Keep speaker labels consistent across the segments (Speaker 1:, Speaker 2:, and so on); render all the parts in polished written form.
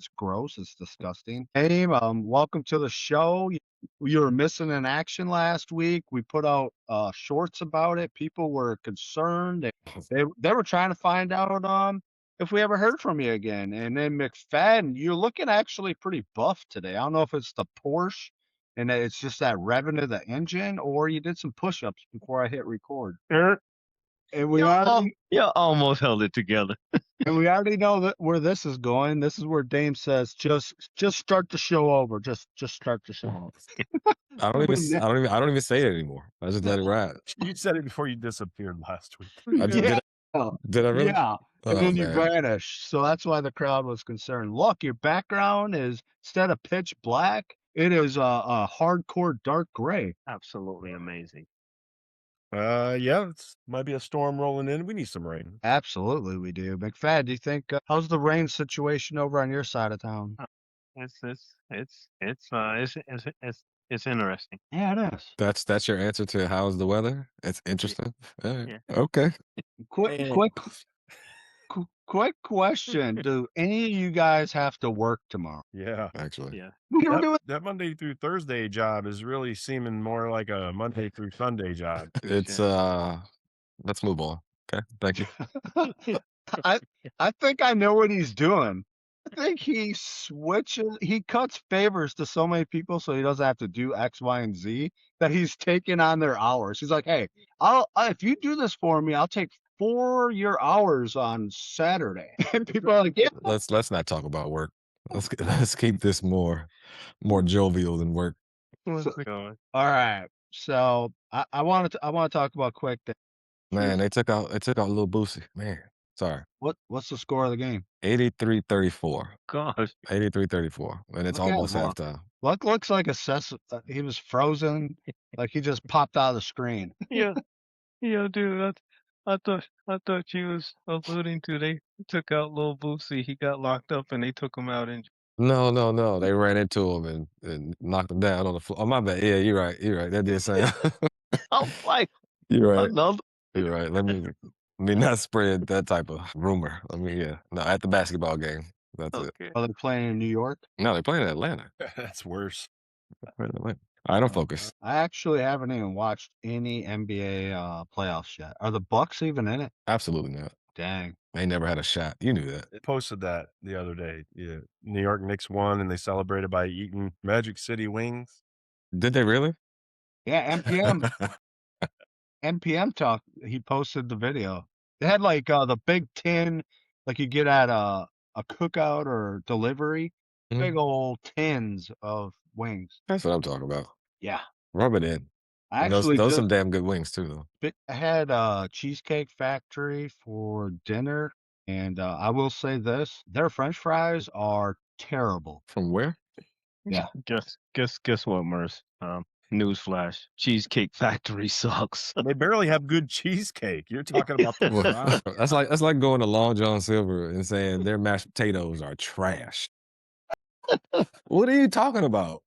Speaker 1: It's gross. It's disgusting. Hey, welcome to the show. You were missing in action last week. We put out shorts about it. People were concerned. They were trying to find out if we ever heard from you again. And then McFadden, you're looking actually pretty buff today. I don't know if it's the Porsche and it's just that revving of the engine, or you did some push-ups before I hit record. And we already
Speaker 2: You almost held it together.
Speaker 1: and we already know that where this is going. This is where Dame says, just start the show over. Just start the show over.
Speaker 3: I don't even say it anymore. I just let it ride.
Speaker 4: You said it before you disappeared last week.
Speaker 3: I did, did I really?
Speaker 1: Yeah. And
Speaker 3: Oh,
Speaker 1: then you
Speaker 3: man.
Speaker 1: vanish. So that's why the crowd was concerned. Look, your background is, instead of pitch black, it is a hardcore dark gray.
Speaker 2: Absolutely amazing.
Speaker 4: Yeah, it's might be a storm rolling in. We need some rain.
Speaker 1: Absolutely, we do. McFadden, do you think how's the rain situation over on your side of town?
Speaker 2: It's interesting.
Speaker 1: Yeah, it is.
Speaker 3: That's your answer to how's the weather? It's interesting. All right.
Speaker 2: Yeah.
Speaker 3: Okay.
Speaker 1: Quick question. Do any of you guys have to work tomorrow?
Speaker 4: Yeah.
Speaker 3: Actually.
Speaker 2: Yeah.
Speaker 1: We don't do it.
Speaker 4: That Monday through Thursday job is really seeming more like a Monday through Sunday job.
Speaker 3: It's let's move on. Okay. Thank you.
Speaker 1: I think I know what he's doing. I think he cuts favors to so many people so he doesn't have to do X, Y, and Z, that he's taking on their hours. He's like, hey, if you do this for me, I'll take 4 your hours on Saturday. And people are like, yeah.
Speaker 3: Let's not talk about work. Let's keep this more jovial than work.
Speaker 2: Where's it going?
Speaker 1: All right. So I want to talk about quick thing.
Speaker 3: Man, they took out Lil Boosie. Man, sorry.
Speaker 1: What's the score of the game?
Speaker 3: 83-34.
Speaker 2: Gosh.
Speaker 3: 83-34. And it's
Speaker 1: Look at
Speaker 3: almost
Speaker 1: Luck.
Speaker 3: halftime.
Speaker 1: Luck looks like he was frozen, like he just popped out of the screen.
Speaker 2: Yeah. Yeah, dude. I thought you was alluding to they took out Lil Boosie. He got locked up and they took him out and
Speaker 3: No. They ran into him and knocked him down on the floor. Oh, my bad. Yeah, you're right. That did sound.
Speaker 2: I'm like,
Speaker 3: You're right.
Speaker 2: another.
Speaker 3: You're right. Let me not spread that type of rumor. No, at the basketball game. That's it.
Speaker 2: Okay.
Speaker 1: Are they playing in New York?
Speaker 3: No, they're playing in Atlanta.
Speaker 4: That's worse.
Speaker 3: All right, don't focus.
Speaker 1: I actually haven't even watched any NBA playoffs yet. Are the Bucks even in it?
Speaker 3: Absolutely not.
Speaker 1: Dang.
Speaker 3: They never had a shot. You knew that.
Speaker 4: It posted that the other day. Yeah. New York Knicks won and they celebrated by eating Magic City wings.
Speaker 3: Did they really?
Speaker 1: Yeah, NPM talk. He posted the video. They had like the big tin, like you get at a cookout or delivery. Big old tins of wings.
Speaker 3: That's what I'm talking about.
Speaker 1: Yeah.
Speaker 3: Rub it in.
Speaker 1: I
Speaker 3: And
Speaker 1: actually
Speaker 3: those some damn good wings too, though.
Speaker 1: I had Cheesecake Factory for dinner, and I will say this: their French fries are terrible.
Speaker 3: From where?
Speaker 1: Yeah.
Speaker 2: Guess what, Merce? Newsflash: Cheesecake Factory sucks.
Speaker 4: They barely have good cheesecake. You're talking about the fries.
Speaker 3: That's like going to Long John Silver and saying their mashed potatoes are trash. What are you talking about?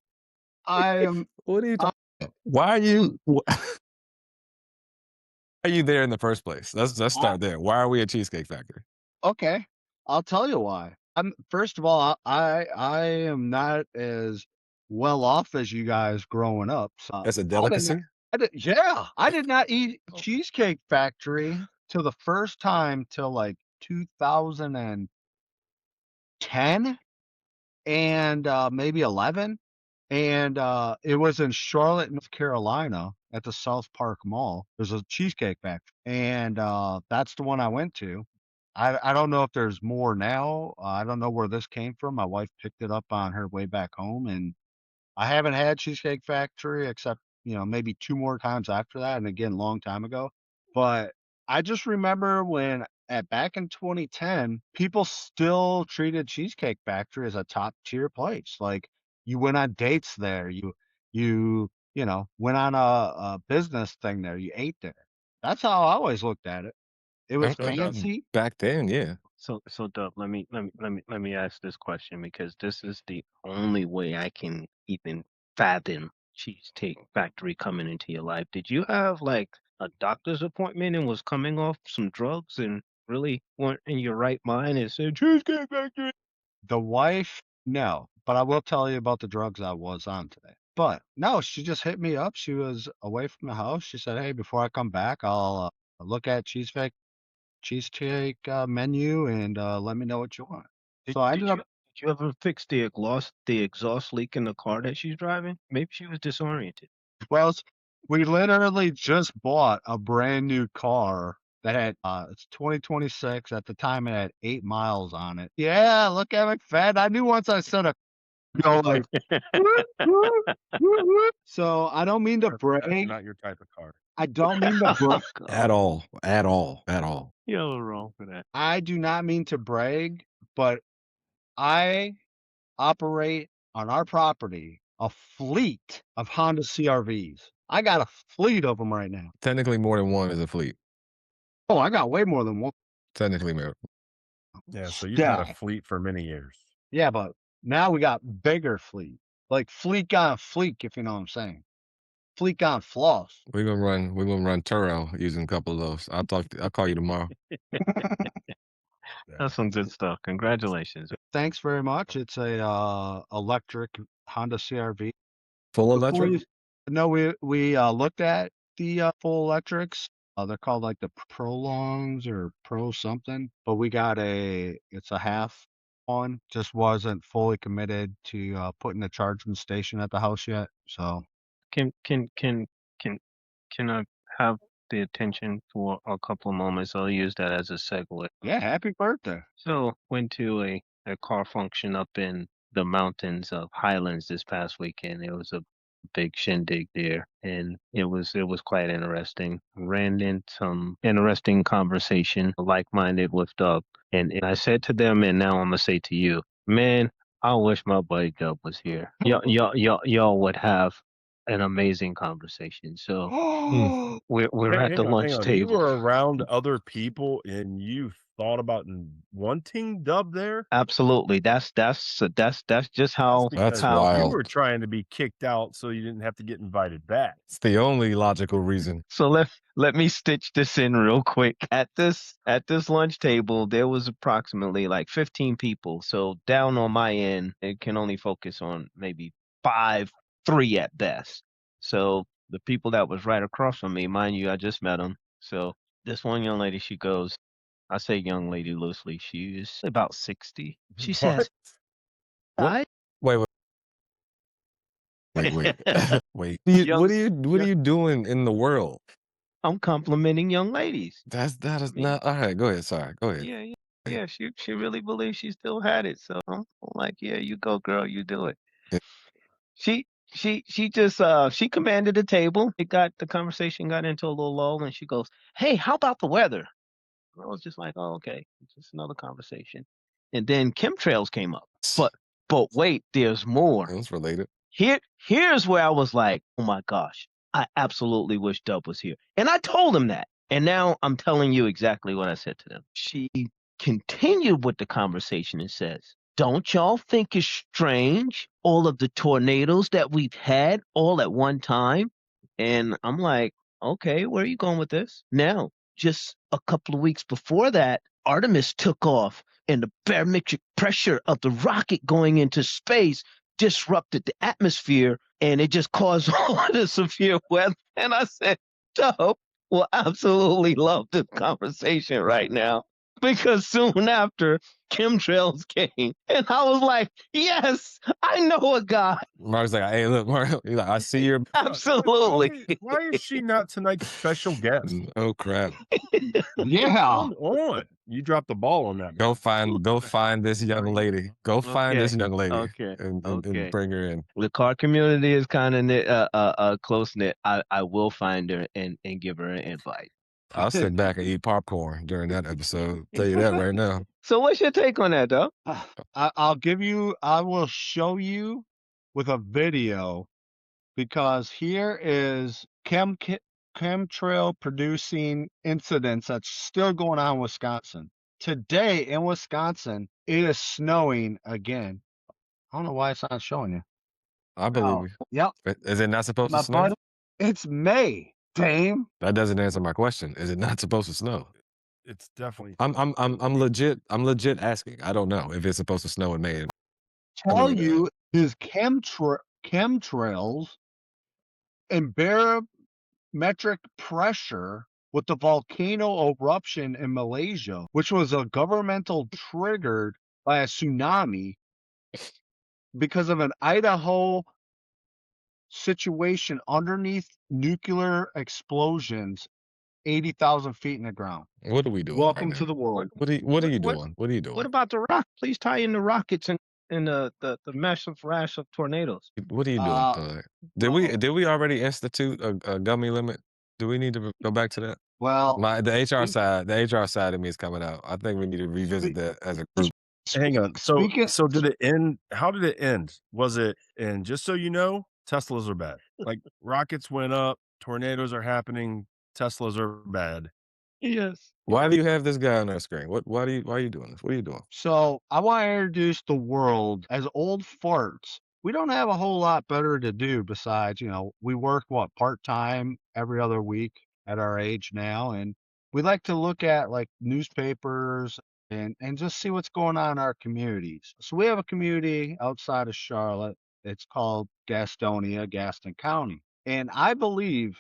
Speaker 1: I am.
Speaker 3: What are you talking about? Why are you there in the first place? Let's start there. Why are we at Cheesecake Factory?
Speaker 1: Okay, I'll tell you why. First of all, I am not as well off as you guys growing up. So
Speaker 3: That's a delicacy.
Speaker 1: I did not eat Cheesecake Factory till the first time till like 2010 and maybe 11, and it was in Charlotte, North Carolina, at the South Park Mall. There's a Cheesecake Factory, and that's the one I went to. I don't know if there's more now. I don't know where this came from. My wife picked it up on her way back home, and I haven't had Cheesecake Factory except, maybe 2 more times after that, and again, long time ago. But I just remember when back in 2010, people still treated Cheesecake Factory as a top tier place. Like, you went on dates there. You went on a business thing there. You ate there. That's how I always looked at it. It was fancy.
Speaker 3: Back then, yeah.
Speaker 2: So Dub, let me ask this question because this is the only way I can even fathom Cheesecake Factory coming into your life. Did you have like a doctor's appointment and was coming off some drugs and really weren't in your right mind and said Cheesecake Factory?
Speaker 1: The wife, no, but I will tell you about the drugs I was on today. But no, she just hit me up. She was away from the house. She said, "Hey, before I come back, I'll look at cheesecake menu and let me know what you want."
Speaker 2: Did
Speaker 1: So I ended
Speaker 2: did
Speaker 1: up.
Speaker 2: you ever fix the exhaust leak in the car that she's driving? Maybe she was disoriented.
Speaker 1: Well, we literally just bought a brand new car that had it's 2026. At the time, it had 8 miles on it. Yeah, look at McFadden. I knew once I said a go like. "Whoop, whoop, whoop, whoop." So I don't mean to
Speaker 4: That's
Speaker 1: brag.
Speaker 4: not your type of car.
Speaker 1: I don't mean to brag.
Speaker 3: At all. At all. At all.
Speaker 2: You're a little wrong for that.
Speaker 1: I do not mean to brag, but I operate on our property a fleet of Honda CRVs. I got a fleet of them right now.
Speaker 3: Technically, more than one is a fleet.
Speaker 1: Oh, I got way more than one.
Speaker 3: Technically, more.
Speaker 4: Yeah, so you've had a
Speaker 1: Stack.
Speaker 4: fleet for many years.
Speaker 1: Yeah, but now we got bigger fleet. Like fleek on fleek, if you know what I'm saying. Fleek on floss.
Speaker 3: We're gonna run Turo using a couple of those. I'll call you tomorrow.
Speaker 2: That's some good stuff. Congratulations.
Speaker 1: Thanks very much. It's a electric Honda CRV.
Speaker 3: Full
Speaker 1: Before
Speaker 3: electric?
Speaker 1: you, no, we looked at the full electrics. They're called like the Prolongs or Pro something, but we got it's a half one. Just wasn't fully committed to putting a charging station at the house yet. So
Speaker 2: Can can can can can I have the attention for a couple of moments? I'll use that as a segue.
Speaker 1: yeah, happy birthday.
Speaker 2: So went to a car function up in the mountains of Highlands this past weekend. It was a big shindig there, and it was quite interesting. Ran into some interesting conversation, like-minded with Doug, and I said to them, and now I'm gonna say to you, man, I wish my buddy Dub was here. Y'all would have an amazing conversation. So we're at the
Speaker 4: Hang
Speaker 2: lunch
Speaker 4: on. You
Speaker 2: table.
Speaker 4: were around other people and you thought about wanting Dub there?
Speaker 2: Absolutely. That's just how
Speaker 3: That's
Speaker 4: Because you
Speaker 3: wild.
Speaker 4: were trying to be kicked out so you didn't have to get invited back.
Speaker 3: It's the only logical reason.
Speaker 2: So let me stitch this in real quick. At this lunch table, there was approximately like 15 people. So down on my end, it can only focus on maybe 3 at best. So the people that was right across from me, mind you, I just met them. So this one young lady, she goes, I say young lady loosely, she's about 60. She says,
Speaker 3: What?
Speaker 2: I
Speaker 3: Wait. Wait.
Speaker 2: Young-
Speaker 3: What are you doing in the world?
Speaker 2: I'm complimenting young ladies.
Speaker 3: That is
Speaker 2: I mean,
Speaker 3: not all right. Go ahead. Sorry. Go ahead.
Speaker 2: Yeah. She really believes she still had it. So I'm like, yeah, you go, girl, you do it.
Speaker 3: Yeah.
Speaker 2: She just she commanded the table. The conversation got into a little lull, and she goes, "Hey, how about the weather?" And I was just like, "Oh, okay, it's just another conversation." And then chemtrails came up. But wait, there's more.
Speaker 3: It's related.
Speaker 2: Here's where I was like, oh my gosh, I absolutely wish Dub was here. And I told him that. And now I'm telling you exactly what I said to them. She continued with the conversation and says, don't y'all think it's strange all of the tornadoes that we've had all at one time? And I'm like, okay, where are you going with this? Now, just a couple of weeks before that, Artemis took off and the barometric pressure of the rocket going into space disrupted the atmosphere and it just caused all of the severe weather. And I said, Dope, will absolutely love this conversation right now. Because soon after, chemtrails came. And I was like, yes, I know a guy.
Speaker 3: Mark's like, hey, look, Mark. He's like, I see your.
Speaker 2: Absolutely.
Speaker 4: Why is she not tonight's special guest?
Speaker 3: Oh crap!
Speaker 1: Yeah.
Speaker 4: Come on. You dropped the ball on that.
Speaker 3: Go find this young lady. Go find this young lady.
Speaker 2: Okay.
Speaker 3: And bring her in.
Speaker 2: The car community is kind of close knit. I will find her and give her an invite.
Speaker 3: I'll sit back and eat popcorn during that episode. Tell you that right now.
Speaker 2: So what's your take on that, though?
Speaker 1: I will show you with a video because here is chemtrail producing incidents that's still going on in Wisconsin. Today in Wisconsin, it is snowing again. I don't know why it's not showing you.
Speaker 3: I believe you.
Speaker 1: Yep.
Speaker 3: Is it not supposed to
Speaker 1: My
Speaker 3: snow?
Speaker 1: buddy, it's May, Dame.
Speaker 3: That doesn't answer my question. Is it not supposed to snow?
Speaker 4: It's definitely
Speaker 3: I'm legit asking. I don't know if it's supposed to snow in May.
Speaker 1: Tell you is chemtrails and barometric pressure with the volcano eruption in Malaysia, which was a governmental triggered by a tsunami because of an Idaho situation underneath nuclear explosions 80,000 feet in the ground.
Speaker 3: What are we doing?
Speaker 1: Welcome
Speaker 3: right
Speaker 1: to
Speaker 3: now?
Speaker 1: the world.
Speaker 3: What are you doing? What are you doing?
Speaker 2: What about the rock? Please tie in the rockets and the massive rash of tornadoes.
Speaker 3: What are you doing, Thug? Did we already institute a gummy limit? Do we need to go back to that?
Speaker 1: Well,
Speaker 3: The HR side of me is coming out. I think we need to revisit that as a group.
Speaker 4: hang on. So
Speaker 1: speaking,
Speaker 4: so did it end? How did it end? Was it and just so you know, Teslas are bad. Like rockets went up, tornadoes are happening, Teslas are bad.
Speaker 2: Yes.
Speaker 3: Why do you have this guy on our screen? Why are you doing this? What are you doing?
Speaker 1: so I want to introduce the world as old farts. We don't have a whole lot better to do besides, we work part-time every other week at our age now, and we like to look at like newspapers and just see what's going on in our communities. So we have a community outside of Charlotte. It's called Gastonia, Gaston County. And I believe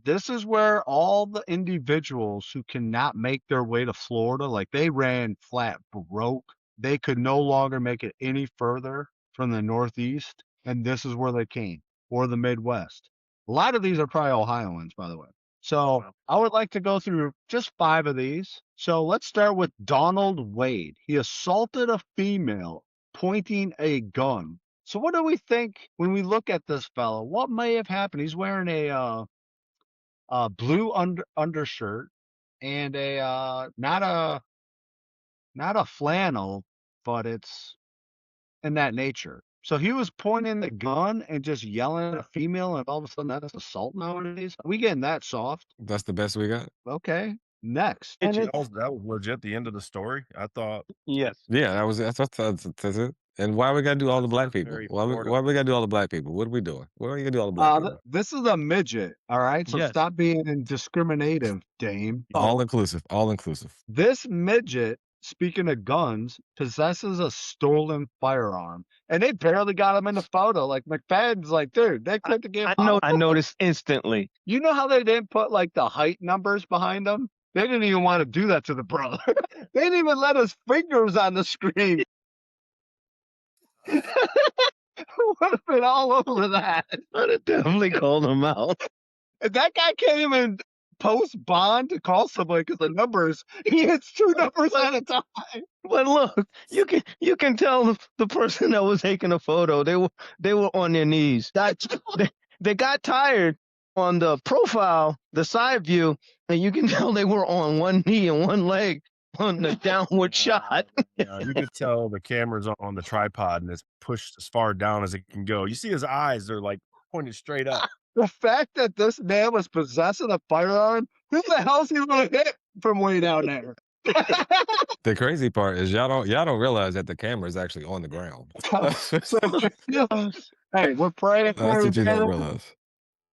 Speaker 1: this is where all the individuals who cannot make their way to Florida, like they ran flat broke, they could no longer make it any further from the Northeast, and this is where they came, or the Midwest. A lot of these are probably Ohioans, by the way. So
Speaker 2: Wow.
Speaker 1: I would like to go through just 5 of these. So let's start with Donald Wade. He assaulted a female pointing a gun. So what do we think when we look at this fellow? What may have happened? He's wearing a blue undershirt and a not a flannel, but it's in that nature. So he was pointing the gun and just yelling at a female, and all of a sudden that's assault nowadays. We getting that soft?
Speaker 3: That's the best we got.
Speaker 1: Okay, next.
Speaker 2: And
Speaker 4: That was legit the end of the story. I thought
Speaker 2: yes.
Speaker 3: Yeah, that's it. And why we gotta do all the black
Speaker 4: That's
Speaker 3: people?
Speaker 4: very
Speaker 3: Why
Speaker 4: Florida.
Speaker 3: we gotta do all the black people? What are we doing? Why are you gonna do all the black people?
Speaker 1: This is a midget, all right? So
Speaker 2: Yes.
Speaker 1: stop being indiscriminative, Dame.
Speaker 3: All inclusive. All inclusive.
Speaker 1: This midget, speaking of guns, possesses a stolen firearm, and they barely got him in the photo. Like McFadden's like, dude, they couldn't get.
Speaker 2: I noticed instantly.
Speaker 1: You know how they didn't put like the height numbers behind them? They didn't even want to do that to the brother. They didn't even let his fingers on the screen. Would have been all over that.
Speaker 2: I'd have definitely called him out.
Speaker 1: And that guy can't even post bond to call somebody because the numbers, he hits 2 numbers at a time.
Speaker 2: But look, you can tell the person that was taking a photo, they were on their knees. They got tired on the profile, the side view, and you can tell they were on one knee and one leg on the downward shot.
Speaker 4: Yeah, you could tell the camera's on the tripod and it's pushed as far down as it can go. You see his eyes; they're like pointed straight up.
Speaker 1: The fact that this man was possessing a firearm, who the hell's he gonna hit from way down there?
Speaker 3: The crazy part is y'all don't realize that the camera is actually on the ground.
Speaker 1: Hey, we're praying
Speaker 3: That's
Speaker 1: for you,
Speaker 3: what you don't
Speaker 1: Kenneth.
Speaker 3: realize.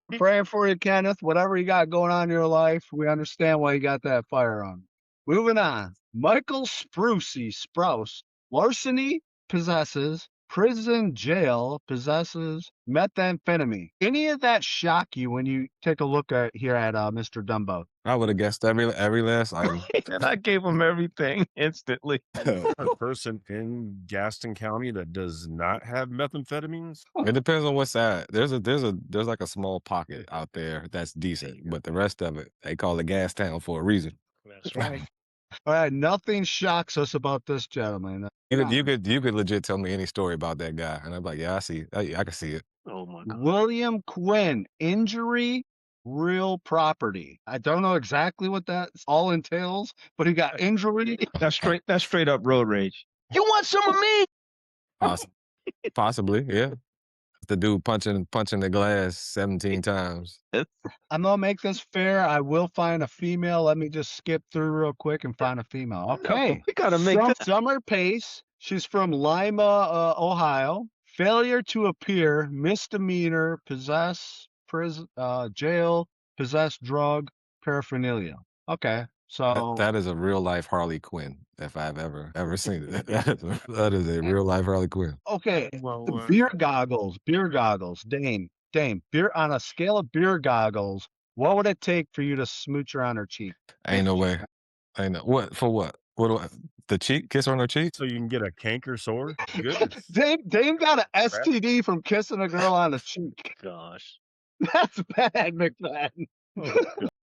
Speaker 1: We're praying for you, Kenneth. Whatever you got going on in your life, we understand why you got that firearm. Moving on. Michael Sprouse, larceny possesses, prison jail possesses methamphetamine. Any of that shock you when you take a look at here at Mr. Dumbo?
Speaker 3: I would have guessed every last item.
Speaker 2: And I gave him everything instantly.
Speaker 4: A person in Gaston County that does not have methamphetamines.
Speaker 3: It depends on what side. There's like a small pocket out there that's decent, but the rest of it, they call it gas town for a reason.
Speaker 2: That's right.
Speaker 1: All right, nothing shocks us about this gentleman.
Speaker 3: You could legit tell me any story about that guy, and I'm like, yeah, I see, I can see it.
Speaker 2: Oh my God.
Speaker 1: William Quinn, injury, real property. I don't know exactly what that all entails, but he got injury.
Speaker 2: That's straight up road rage. You want some of me?
Speaker 3: Possibly, yeah. The dude punching the glass 17 times.
Speaker 1: I'm gonna make this fair. I will find a female. Let me just skip through real quick and find a female. Okay,
Speaker 2: We gotta make this.
Speaker 1: Summer Pace. She's from Lima, Ohio. Failure to appear, misdemeanor, possess, prison, jail, possess drug, paraphernalia. Okay, So
Speaker 3: That is a real life Harley Quinn, if I've ever seen it. That is a real life Harley Quinn.
Speaker 1: okay,
Speaker 2: Well,
Speaker 1: beer goggles, Dame, beer on a scale of beer goggles, what would it take for you to smooch her on her cheek?
Speaker 3: Ain't no way. Ain't no what for what? What do I, the cheek? Kiss her on her cheek?
Speaker 4: So you can get a canker sore? Goodness.
Speaker 1: Dame got an STD from kissing a girl on the cheek.
Speaker 2: gosh.
Speaker 1: That's bad, McFadden.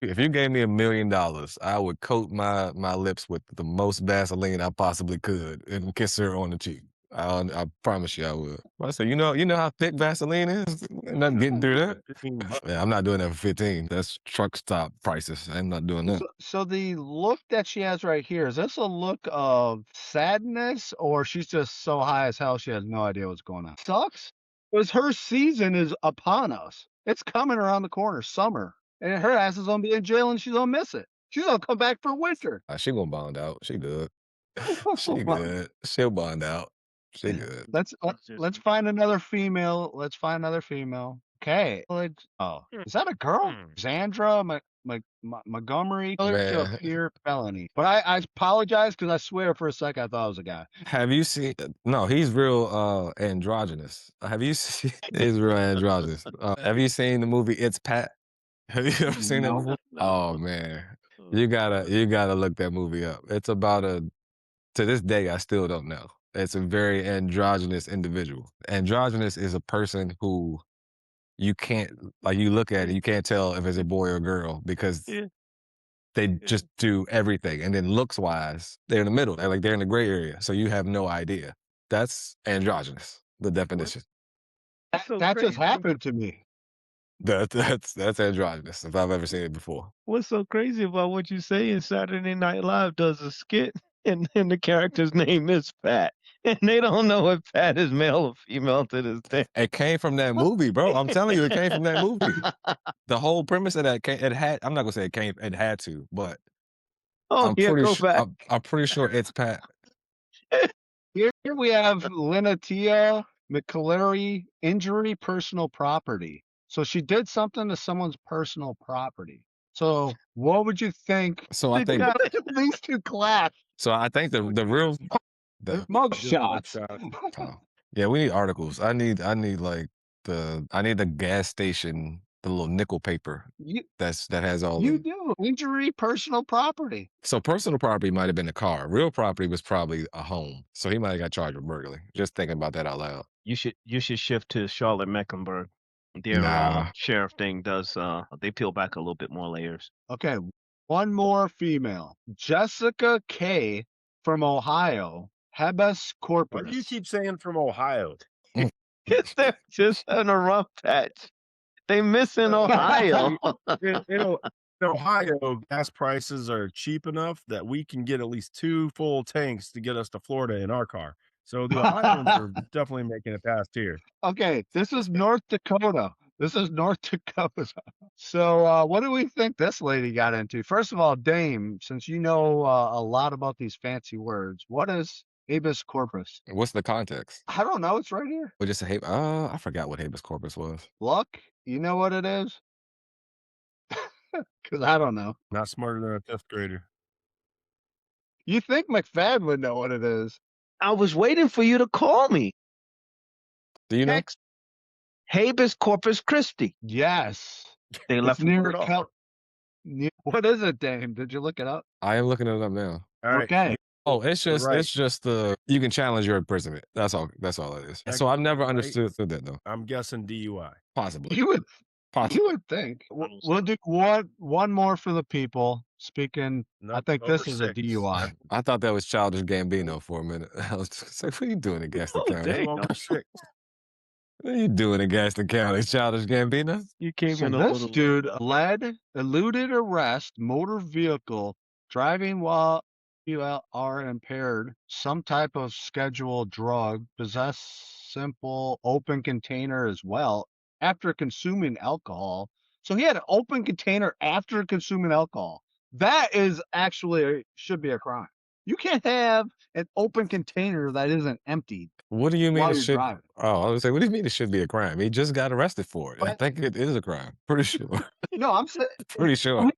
Speaker 3: If you gave me $1 million, I would coat my lips with the most Vaseline I possibly could and kiss her on the cheek. I promise you I would. I say, you know how thick Vaseline is? Ain't nothing getting through that.
Speaker 4: $15.
Speaker 3: Yeah, I'm not doing that for 15. That's truck stop prices. I'm not doing that.
Speaker 1: So the look that she has right here, is this a look of sadness or she's just so high as hell she has no idea what's going on? Sucks. Because her season is upon us. It's coming around the corner, summer. And her ass is gonna be in jail and she's gonna miss it. She's gonna come back for winter.
Speaker 3: She gonna bond out. She good. She good. She'll bond out. She good.
Speaker 1: Let's find another female. Let's find another female. Okay. Oh, is that a girl? Xandra Montgomery.
Speaker 3: Man.
Speaker 1: Pure felony. But I apologize because I swear for a second I thought it was a guy.
Speaker 3: Have you seen? No, he's real androgynous. Have you seen? He's real androgynous. Have you seen the movie It's Pat? Have you ever seen that
Speaker 1: No.
Speaker 3: movie? Oh man, you gotta look that movie up. It's about to this day I still don't know. It's a very androgynous individual. Androgynous is a person who you can't like you look at it, you can't tell if it's a boy or girl because they just do everything. And then looks wise, they're in the middle. They're in the gray area. So you have no idea. That's androgynous, the definition.
Speaker 1: That just happened to me.
Speaker 3: That's androgynous if I've ever seen it before.
Speaker 2: What's so crazy about what you say is Saturday Night Live does a skit and the character's name is Pat. And they don't know if Pat is male or female to this day.
Speaker 3: It came from that movie, bro. I'm telling you, it came from that movie. The whole premise of that I'm not gonna say it had to, but I'm pretty sure it's Pat.
Speaker 1: Here we have Linatia McClary, injury, personal property. So she did something to someone's personal property. So what would you think?
Speaker 3: So I think
Speaker 1: these two clash.
Speaker 3: So I think the real
Speaker 1: mug shots.
Speaker 3: Yeah, we need articles. I need like I need the gas station, the little nickel paper that has all
Speaker 1: you do injury, personal property.
Speaker 3: So personal property might have been a car. Real property was probably a home. So he might have got charged with burglary. Just thinking about that out loud.
Speaker 2: You should shift to Charlotte Mecklenburg. Their sheriff thing does they peel back a little bit more layers.
Speaker 1: Okay, one more female. Jessica K from Ohio. Habeas corpus.
Speaker 4: Why do you keep saying from Ohio?
Speaker 2: They're just in a rough patch. They missing Ohio.
Speaker 4: In Ohio, gas prices are cheap enough that we can get at least 2 full tanks to get us to Florida in our car. So the Ohioans are definitely making it past here.
Speaker 1: Okay, this is North Dakota. So what do we think this lady got into? First of all, Dame, since you know a lot about these fancy words, what is habeas corpus?
Speaker 3: What's the context?
Speaker 1: I don't know. It's right here.
Speaker 3: We just say I forgot what habeas corpus was.
Speaker 1: Luck, you know what it is? Because I don't know.
Speaker 4: Not smarter than a 5th grader.
Speaker 1: You think McFadden would know what it is?
Speaker 2: I was waiting for you to call me.
Speaker 3: Do you know?
Speaker 2: Next, habeas corpus Christi.
Speaker 1: Yes.
Speaker 2: They left
Speaker 1: near What is it, Dame? Did you look it up?
Speaker 3: I am looking it up now.
Speaker 4: All right.
Speaker 1: Okay.
Speaker 3: Oh, it's just you can challenge your imprisonment. That's all it is. So I've never understood that though.
Speaker 4: I'm guessing DUI.
Speaker 3: Possibly.
Speaker 1: You would think. We'll do one more for the people. Speaking, I think this is a DUI.
Speaker 3: I thought that was Childish Gambino for a minute. I was just like, what are you doing in Gaston County? What are you doing in Gaston County, Childish Gambino?
Speaker 2: You came
Speaker 1: So
Speaker 2: in a
Speaker 1: this
Speaker 2: little
Speaker 1: dude eluded arrest, motor vehicle, driving while you are impaired, some type of scheduled drug, possess simple open container as well after consuming alcohol. So he had an open container after consuming alcohol. That is actually should be a crime. You can't have an open container that isn't emptied.
Speaker 3: What do you mean
Speaker 1: While
Speaker 3: it
Speaker 1: you're
Speaker 3: should?
Speaker 1: driving.
Speaker 3: Oh, I was say, what do you mean it should be a crime? He just got arrested for it. I think it is a crime. Pretty sure.
Speaker 1: No, I'm saying
Speaker 3: Pretty sure.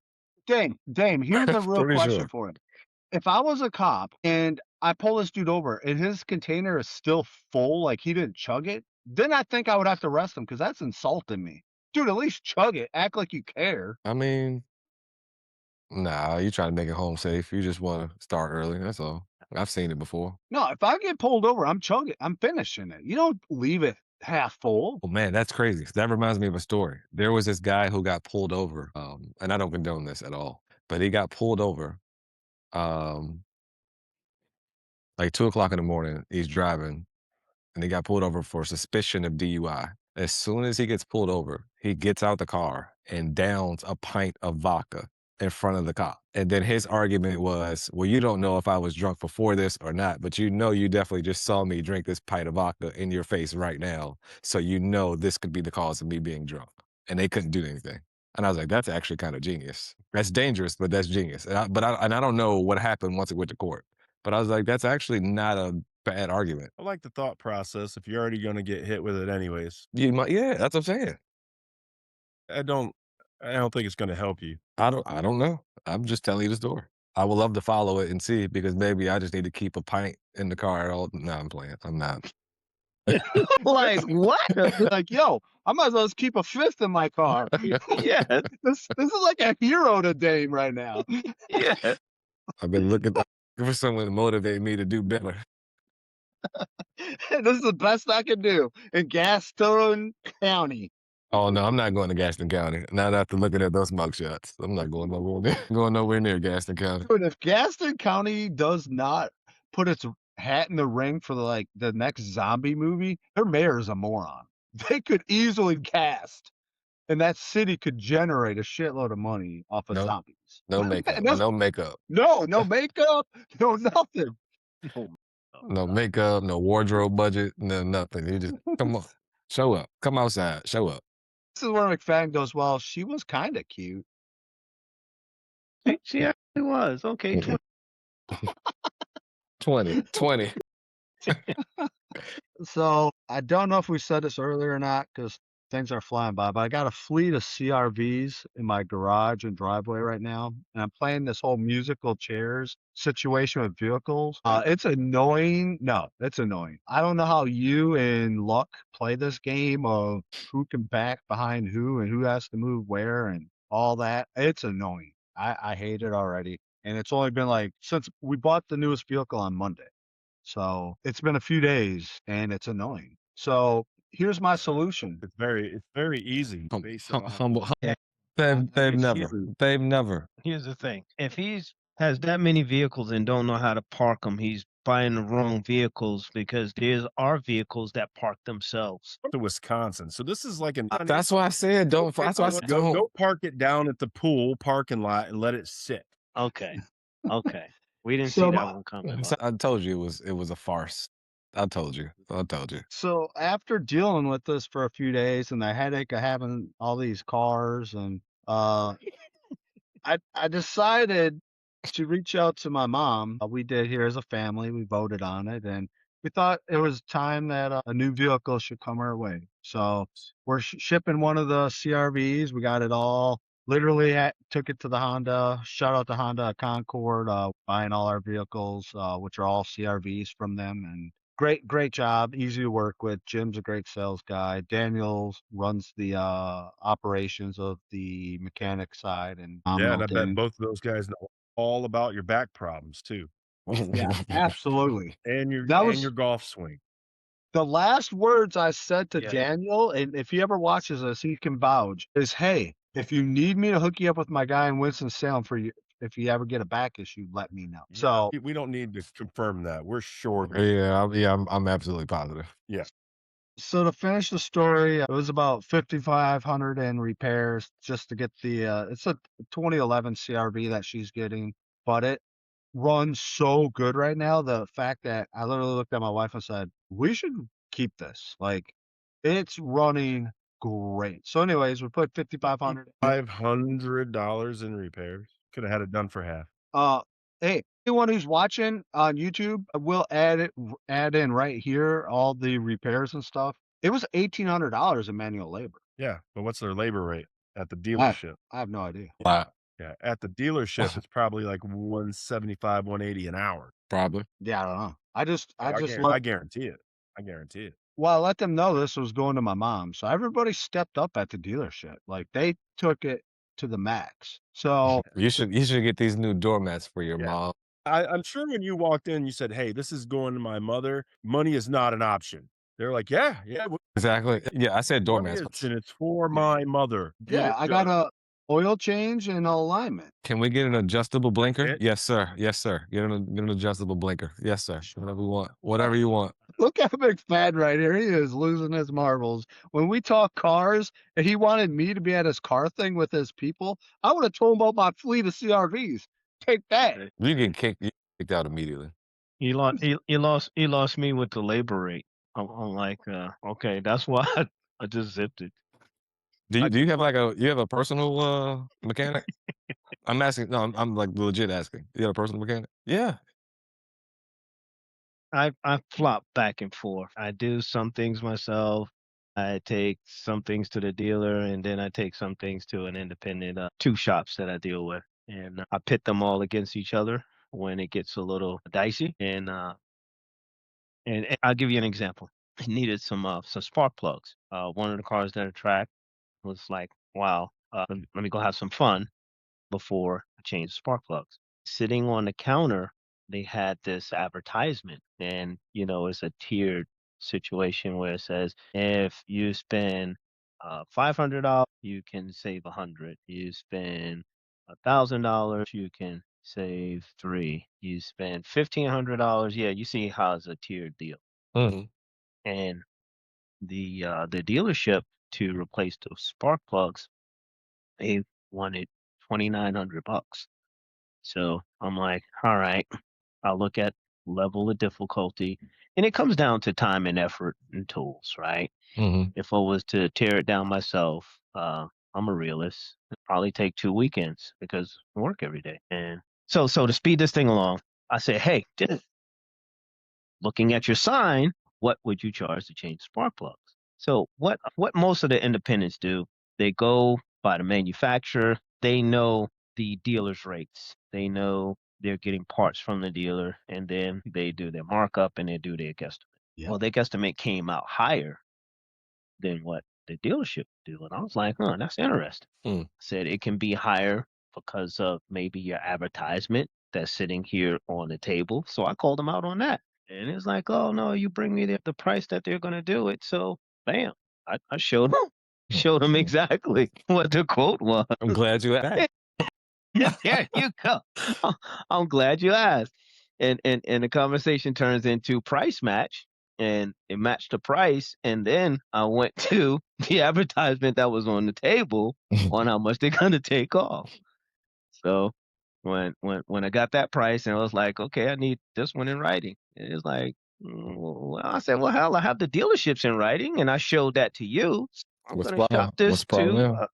Speaker 1: Dame, here's a real
Speaker 3: Pretty
Speaker 1: question
Speaker 3: sure.
Speaker 1: for you. If I was a cop and I pull this dude over and his container is still full, like he didn't chug it, then I think I would have to arrest him because that's insulting me. Dude, at least chug it. Act like you care.
Speaker 3: I mean, nah, you trying to make it home safe. You just want to start early. That's all. I've seen it before.
Speaker 1: No, if I get pulled over, I'm chugging. I'm finishing it. You don't leave it half full.
Speaker 3: Oh man, that's crazy. That reminds me of a story. There was this guy who got pulled over, and I don't condone this at all, but he got pulled over, um, like 2 o'clock in the morning. He's driving, and he got pulled over for suspicion of DUI. As soon as he gets pulled over, he gets out the car and downs a pint of vodka in front of the cop. And then his argument was, well, you don't know if I was drunk before this or not, but you know you definitely just saw me drink this pint of vodka in your face right now. So you know this could be the cause of me being drunk. And they couldn't do anything. And I was like, that's actually kind of genius. That's dangerous, but that's genius. And I don't know what happened once it went to court. But I was like, that's actually not a bad argument.
Speaker 4: I like the thought process if you're already gonna get hit with it anyways.
Speaker 3: Yeah, that's what I'm saying.
Speaker 4: I don't I don't think it's gonna help you.
Speaker 3: I don't know. I'm just telling you the story. I would love to follow it and see because maybe I just need to keep a pint in the car at all. No, I'm playing. I'm not.
Speaker 1: Like, what? Like, yo, I might as well just keep a fifth in my car.
Speaker 2: Yeah,
Speaker 1: This is like a hero to Dame right now.
Speaker 2: yeah.
Speaker 3: I've been looking for someone to motivate me to do better.
Speaker 1: This is the best I can do in Gaston County.
Speaker 3: Oh no, I'm not going to Gaston County. Not after looking at those mugshots. I'm not going nowhere near, going nowhere near Gaston County.
Speaker 1: Dude, if Gaston County does not put its hat in the ring for the next zombie movie, their mayor is a moron. They could easily cast, and that city could generate a shitload of money off of
Speaker 3: No,
Speaker 1: zombies.
Speaker 3: no makeup.
Speaker 1: And that's-
Speaker 3: No makeup.
Speaker 1: no makeup, no nothing.
Speaker 3: No makeup. No wardrobe budget. No nothing. You just come on. Show up. Come outside. Show up.
Speaker 1: This is where McFadden goes, well, she was kind of cute.
Speaker 2: She actually was. Okay,
Speaker 3: Mhm. 20.
Speaker 1: So I don't know if we said this earlier or not because things are flying by, but I got a fleet of CRVs in my garage and driveway right now, and I'm playing this whole musical chairs situation with vehicles. It's annoying. No, it's annoying. I don't know how you and Luck play this game of who can back behind who and who has to move where and all that. It's annoying. I hate it already. And it's only been like since we bought the newest vehicle on Monday. So it's been a few days and it's annoying. So here's my solution.
Speaker 4: It's very easy based on
Speaker 3: Humble.
Speaker 2: Yeah.
Speaker 3: They've
Speaker 2: It's
Speaker 3: never.
Speaker 2: huge.
Speaker 3: They've never.
Speaker 2: Here's the thing: if he's has that many vehicles and don't know how to park them, he's buying the wrong vehicles because there's our vehicles that park themselves.
Speaker 4: to Wisconsin. So this is like an
Speaker 3: That's why I said don't. That's why I said don't.
Speaker 4: go park it down at the pool parking lot and let it sit.
Speaker 2: Okay, okay. We didn't
Speaker 1: So
Speaker 2: see that
Speaker 1: my-
Speaker 2: one coming.
Speaker 3: I told you it was a farce. I told you.
Speaker 1: So after dealing with this for a few days and the headache of having all these cars and I decided to reach out to my mom. We did here as a family. We voted on it, and we thought it was time that a new vehicle should come our way. So we're shipping one of the CRVs. We got it all. Literally took it to the Honda. Shout out to Honda Concord, buying all our vehicles, which are all CRVs from them. And great job. Easy to work with. Jim's a great sales guy. Daniel runs the operations of the mechanic side. And
Speaker 4: Yeah, and I bet both of those guys know all about your back problems too,
Speaker 1: yeah, absolutely.
Speaker 4: and your
Speaker 1: That was
Speaker 4: and your golf swing.
Speaker 1: the last words I said to
Speaker 2: Yeah.
Speaker 1: Daniel, and if he ever watches this, he can vouch, is, hey, if you need me to hook you up with my guy in Winston-Salem for you, if you ever get a back issue, let me know. So
Speaker 4: We don't need to confirm that. We're sure.
Speaker 3: I'm absolutely positive.
Speaker 4: Yeah.
Speaker 1: So to finish the story, it was about 5,500 in repairs just to get it's a 2011 CRV that she's getting, but it runs so good right now. The fact that I literally looked at my wife and said, we should keep this. Like, it's running great. So anyways, we put 5,500.
Speaker 4: $500 in repairs. Could have had it done for half.
Speaker 1: Hey, anyone who's watching on YouTube, we'll add in right here all the repairs and stuff. It was $1,800 in manual labor.
Speaker 4: Yeah, but what's their labor rate at the dealership?
Speaker 1: I have no idea.
Speaker 3: Wow.
Speaker 4: Yeah, at the dealership, it's probably like 175, 180 an hour.
Speaker 3: Probably.
Speaker 1: Yeah, I don't know. I
Speaker 4: Like,
Speaker 1: just let
Speaker 4: I guarantee it. I guarantee it.
Speaker 1: well, I let them know this was going to my mom, so everybody stepped up at the dealership. Like, they took it to the max. So
Speaker 3: You should get these new doormats for your
Speaker 4: Yeah.
Speaker 3: mom.
Speaker 4: I'm sure when you walked in, you said, "Hey, this is going to my mother. Money is not an option." They're like, "Yeah, yeah,
Speaker 3: Exactly. Yeah, I said
Speaker 4: money
Speaker 3: doormats.
Speaker 4: is, and it's for my mother. Get
Speaker 1: yeah,
Speaker 4: it
Speaker 1: I got
Speaker 4: done."
Speaker 1: a oil change and alignment.
Speaker 3: Can we get an adjustable blinker?
Speaker 4: It
Speaker 3: Yes, sir. Yes, sir. Get an adjustable blinker. Yes, sir. Whatever you want. Whatever you want.
Speaker 1: Look at McFadden right here. He is losing his marbles. When we talk cars and he wanted me to be at his car thing with his people, I would have told him about my fleet of CRVs. Take that.
Speaker 3: You get kicked out immediately.
Speaker 2: He lost me with the labor rate. I'm like, okay, that's why I just zipped it.
Speaker 3: Do you have like a personal mechanic? I'm asking. No, I'm like legit asking. You have a personal mechanic? Yeah.
Speaker 2: I flop back and forth. I do some things myself. I take some things to the dealer, and then I take some things to an independent two shops that I deal with, and I pit them all against each other when it gets a little dicey. And I'll give you an example. I needed some spark plugs. One of the cars that I tracked was like, wow, let me go have some fun before I changed spark plugs. Sitting on the counter, they had this advertisement, and it's a tiered situation where it says if you spend $500, you can save 100. You spend $1,000, you can save three. You spend $1,500, yeah, you see how it's a tiered deal.
Speaker 3: Mhm.
Speaker 2: And the dealership to replace those spark plugs, they wanted $2,900. So I'm like, all right, I'll look at level of difficulty. And it comes down to time and effort and tools, right?
Speaker 3: Mhm.
Speaker 2: If I was to tear it down myself, I'm a realist. It'd probably take 2 weekends because I work every day. And so to speed this thing along, I say, hey, looking at your sign, what would you charge to change spark plugs? So what most of the independents do, they go by the manufacturer. They know the dealer's rates. They know they're getting parts from the dealer, and then they do their markup and they do their guesstimate.
Speaker 1: Yep.
Speaker 2: Well, their guesstimate came out higher than what the dealership do, and I was like, "Huh, that's interesting."
Speaker 3: Hmm.
Speaker 2: Said it can be higher because of maybe your advertisement that's sitting here on the table. So I called them out on that. And it's like, oh no, you bring me the price that they're gonna do it. So bam, I showed them showed them exactly what the quote was.
Speaker 3: I'm glad you asked.
Speaker 2: There you go. I'm glad you asked. And the conversation turns into price match, and it matched the price. And then I went to the advertisement that was on the table on how much they're gonna take off. So when I got that price, and I was like, okay, I need this one in writing. And it's like, well, I said, well, hell, I have the dealerships in writing, and I showed that to you. So I'm
Speaker 3: What's
Speaker 2: gonna
Speaker 3: the
Speaker 2: shop
Speaker 3: problem? What's
Speaker 2: this
Speaker 3: the problem
Speaker 2: to
Speaker 3: now?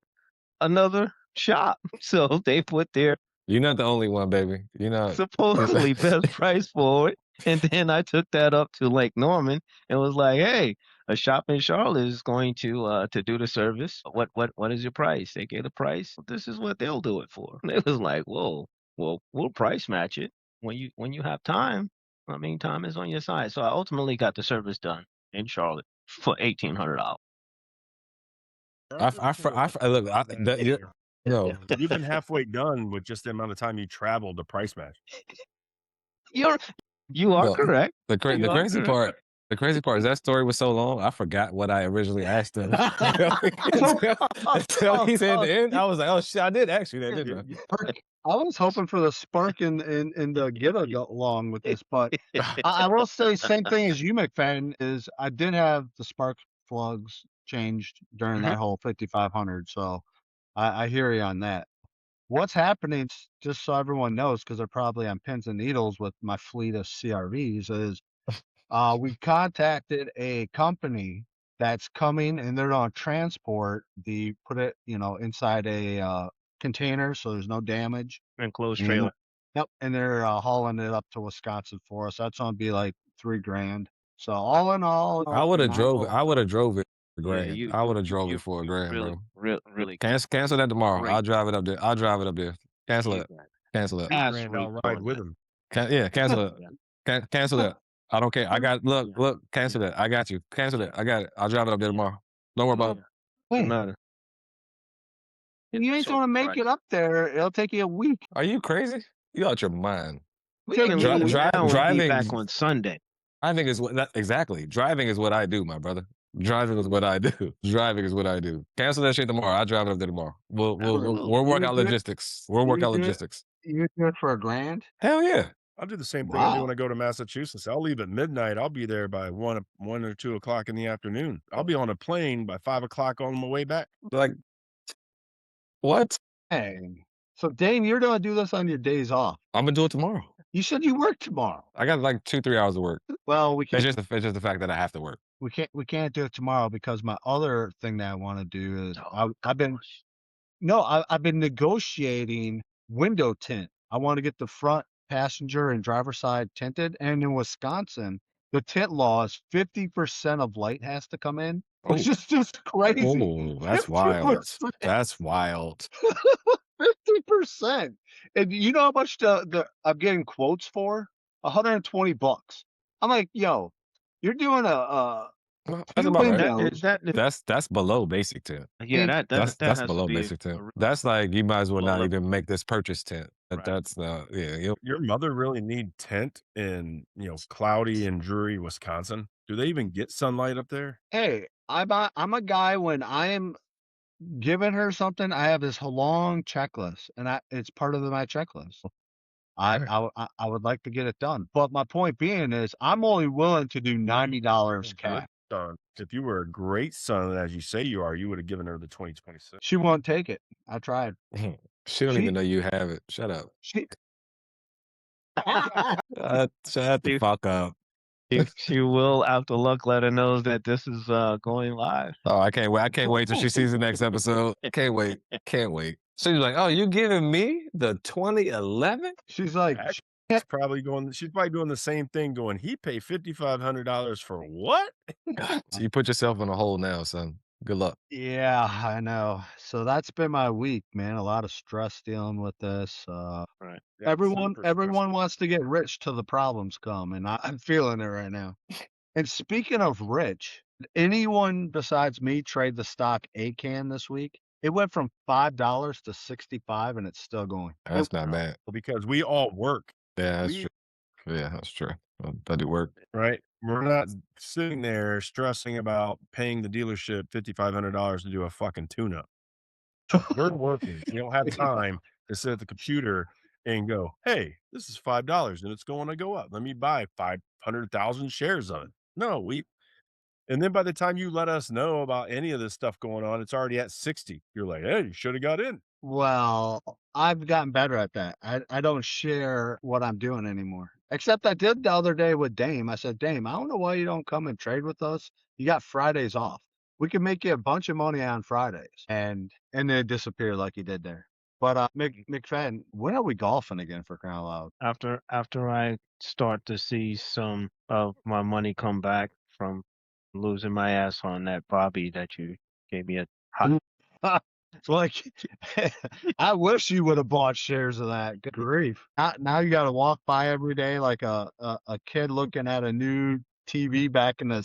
Speaker 2: another shop. So they put their
Speaker 3: You're not the only one, baby. You're not.
Speaker 2: supposedly best price for it, and then I took that up to Lake Norman and was like, hey, a shop in Charlotte is going to do the service. What is your price? They gave the price. This is what they'll do it for. And it was like, whoa, well, we'll price match it when you have time. I mean, time is on your side. So I ultimately got the service done in Charlotte for $1,800.
Speaker 3: Look. No.
Speaker 4: You've been halfway done with just the amount of time you traveled to price match.
Speaker 2: You're you are
Speaker 3: No.
Speaker 2: correct.
Speaker 3: The
Speaker 2: You are
Speaker 3: crazy
Speaker 2: correct.
Speaker 3: part is that story was so long, I forgot what I originally asked him. Until he said the end, I was like, oh shit, I did ask you that, didn't
Speaker 1: I was hoping for the spark and the get along with this, but I will say same thing as you, McFadden, is I did have the spark plugs changed during that whole 5500. So I hear you on that. What's happening, just so everyone knows, because they're probably on pins and needles with my fleet of CRVs, is we contacted a company that's coming and they're going to transport put it, inside a container so there's no damage.
Speaker 2: Enclosed
Speaker 1: And
Speaker 2: trailer.
Speaker 1: yep, and they're hauling it up to Wisconsin for us. That's going to be like $3,000. So all in all,
Speaker 3: I would have drove it. I would have drove it for a
Speaker 2: Yeah,
Speaker 3: grand. I would have drove it for a grand,
Speaker 2: really,
Speaker 3: bro.
Speaker 2: really
Speaker 3: Cancel that tomorrow.
Speaker 2: great.
Speaker 3: I'll drive it up there. Cancel
Speaker 2: You
Speaker 3: it.
Speaker 2: got
Speaker 3: Cancel it.
Speaker 2: as
Speaker 4: $3,000, I'll ride
Speaker 2: retarded.
Speaker 4: with him.
Speaker 3: Yeah, cancel it.
Speaker 2: Yeah.
Speaker 3: Cancel that. I don't care. I got
Speaker 2: Yeah.
Speaker 3: look, cancel
Speaker 2: Yeah.
Speaker 3: that. I got you. Cancel it. I got it. I'll drive it up there
Speaker 2: Yeah.
Speaker 3: tomorrow. Don't worry about
Speaker 2: Yeah.
Speaker 3: it.
Speaker 2: Doesn't
Speaker 1: Wait,
Speaker 2: matter.
Speaker 1: you ain't
Speaker 2: So
Speaker 1: gonna make it
Speaker 2: Christ.
Speaker 1: up there. It'll take you a week.
Speaker 3: Are you crazy? You out your mind.
Speaker 2: We
Speaker 1: Take
Speaker 2: can
Speaker 1: you a
Speaker 2: leave
Speaker 1: week.
Speaker 2: now and be
Speaker 3: Driving
Speaker 2: back on Sunday.
Speaker 3: is what exactly. Driving is what I do, my brother. Driving is what I do. Driving is what I do. Cancel that shit tomorrow. I'll drive it up there tomorrow.
Speaker 2: Absolutely.
Speaker 3: We'll
Speaker 1: You
Speaker 3: work
Speaker 1: would
Speaker 3: out
Speaker 1: do it.
Speaker 3: logistics. We'll
Speaker 1: You
Speaker 3: work
Speaker 1: would
Speaker 3: out
Speaker 1: do it.
Speaker 3: logistics.
Speaker 1: You would do it for $1,000.
Speaker 3: Hell yeah.
Speaker 4: I'll do the same thing I do when
Speaker 1: Wow.
Speaker 4: I go to Massachusetts. I'll leave at midnight. I'll be there by 1 or 2 o'clock in the afternoon. I'll be on a plane by 5 o'clock on my way back.
Speaker 3: Like what?
Speaker 1: Hey, so Dane, you're gonna do this on your days off.
Speaker 3: I'm gonna do it tomorrow.
Speaker 1: You said you work tomorrow.
Speaker 3: I got like 2-3 hours of work.
Speaker 1: Well,
Speaker 3: It's just the fact that I have to work.
Speaker 1: we can't do it tomorrow because my other thing that I want to do is
Speaker 2: Oh,
Speaker 1: I've been negotiating window tint. I want to get the front passenger and driver side tinted, and in Wisconsin, the tint law is 50% of light has to come in, which
Speaker 3: Oh,
Speaker 1: is just crazy.
Speaker 3: oh, that's wild.
Speaker 1: 50%.
Speaker 3: That's wild.
Speaker 1: 50%. And you know how much I'm getting quotes for? $120. I'm like, yo, you're doing a
Speaker 3: Well,
Speaker 1: few
Speaker 3: that's about right.
Speaker 2: that
Speaker 1: windows.
Speaker 2: is that.
Speaker 3: That's below basic tint.
Speaker 2: Yeah,
Speaker 1: And
Speaker 2: that
Speaker 3: That's
Speaker 2: has to
Speaker 3: below
Speaker 2: be
Speaker 3: basic tint.
Speaker 2: a
Speaker 3: That's like you might as well
Speaker 2: low
Speaker 3: not
Speaker 2: level.
Speaker 3: even make this purchase tint.
Speaker 2: Right.
Speaker 3: That's yeah.
Speaker 4: Your mother really need tent in, cloudy and dreary Wisconsin? Do they even get sunlight up there?
Speaker 1: hey, I'm a guy when I am giving her something, I have this long checklist, and it's part of my checklist. I would like to get it done, but my point being is I'm only willing to do $90 cash.
Speaker 4: Son, if you were a great son, as you say you are, you would have given her the 2026.
Speaker 1: She won't take it. I tried.
Speaker 3: She don't
Speaker 1: She
Speaker 3: even know you have it. Shut up.
Speaker 1: she
Speaker 3: Shut the
Speaker 2: She,
Speaker 3: fuck up.
Speaker 2: she will, after luck, let her know that this is going live.
Speaker 3: Oh, I can't wait. I can't wait till she sees the next episode. Can't wait. Can't wait. She's like, oh, you giving me the 2011?
Speaker 1: she's like,
Speaker 4: She's probably doing the same thing going, he paid $5,500 for what?
Speaker 3: So you put yourself in a hole now, son. Good luck.
Speaker 1: yeah, I know. So that's been my week, man. A lot of stress dealing with this.
Speaker 2: Right.
Speaker 4: Yeah,
Speaker 1: Everyone
Speaker 4: super
Speaker 1: everyone wants to get rich till the problems come, and I'm feeling it right now. And speaking of rich, anyone besides me trade the stock ACAN this week? It went from $5 to 65, and it's still going.
Speaker 3: That's not bad.
Speaker 4: because we all work,
Speaker 3: Yeah, that's true. Yeah, that's true. That do work.
Speaker 4: right? We're not sitting there stressing about paying the dealership $5,500 to do a fucking tune-up. We're working. We don't have time to sit at the computer and go, hey, this is $5 and it's going to go up. Let me buy 500,000 shares of it. No, and then by the time you let us know about any of this stuff going on, it's already at 60. You're like, hey, you should have got in.
Speaker 1: Well, I've gotten better at that. I don't share what I'm doing anymore. Except I did the other day with Dame. I said, Dame, I don't know why you don't come and trade with us. You got Fridays off. We can make you a bunch of money on Fridays. And then it disappeared like he did there. But McFadden, when are we golfing again for crying out loud?
Speaker 2: After I start to see some of my money come back from losing my ass on that Bobby that you gave me a hot.
Speaker 1: It's like I wish you would have bought shares of that. Good grief. Now you got to walk by every day like a kid looking at a new TV back in the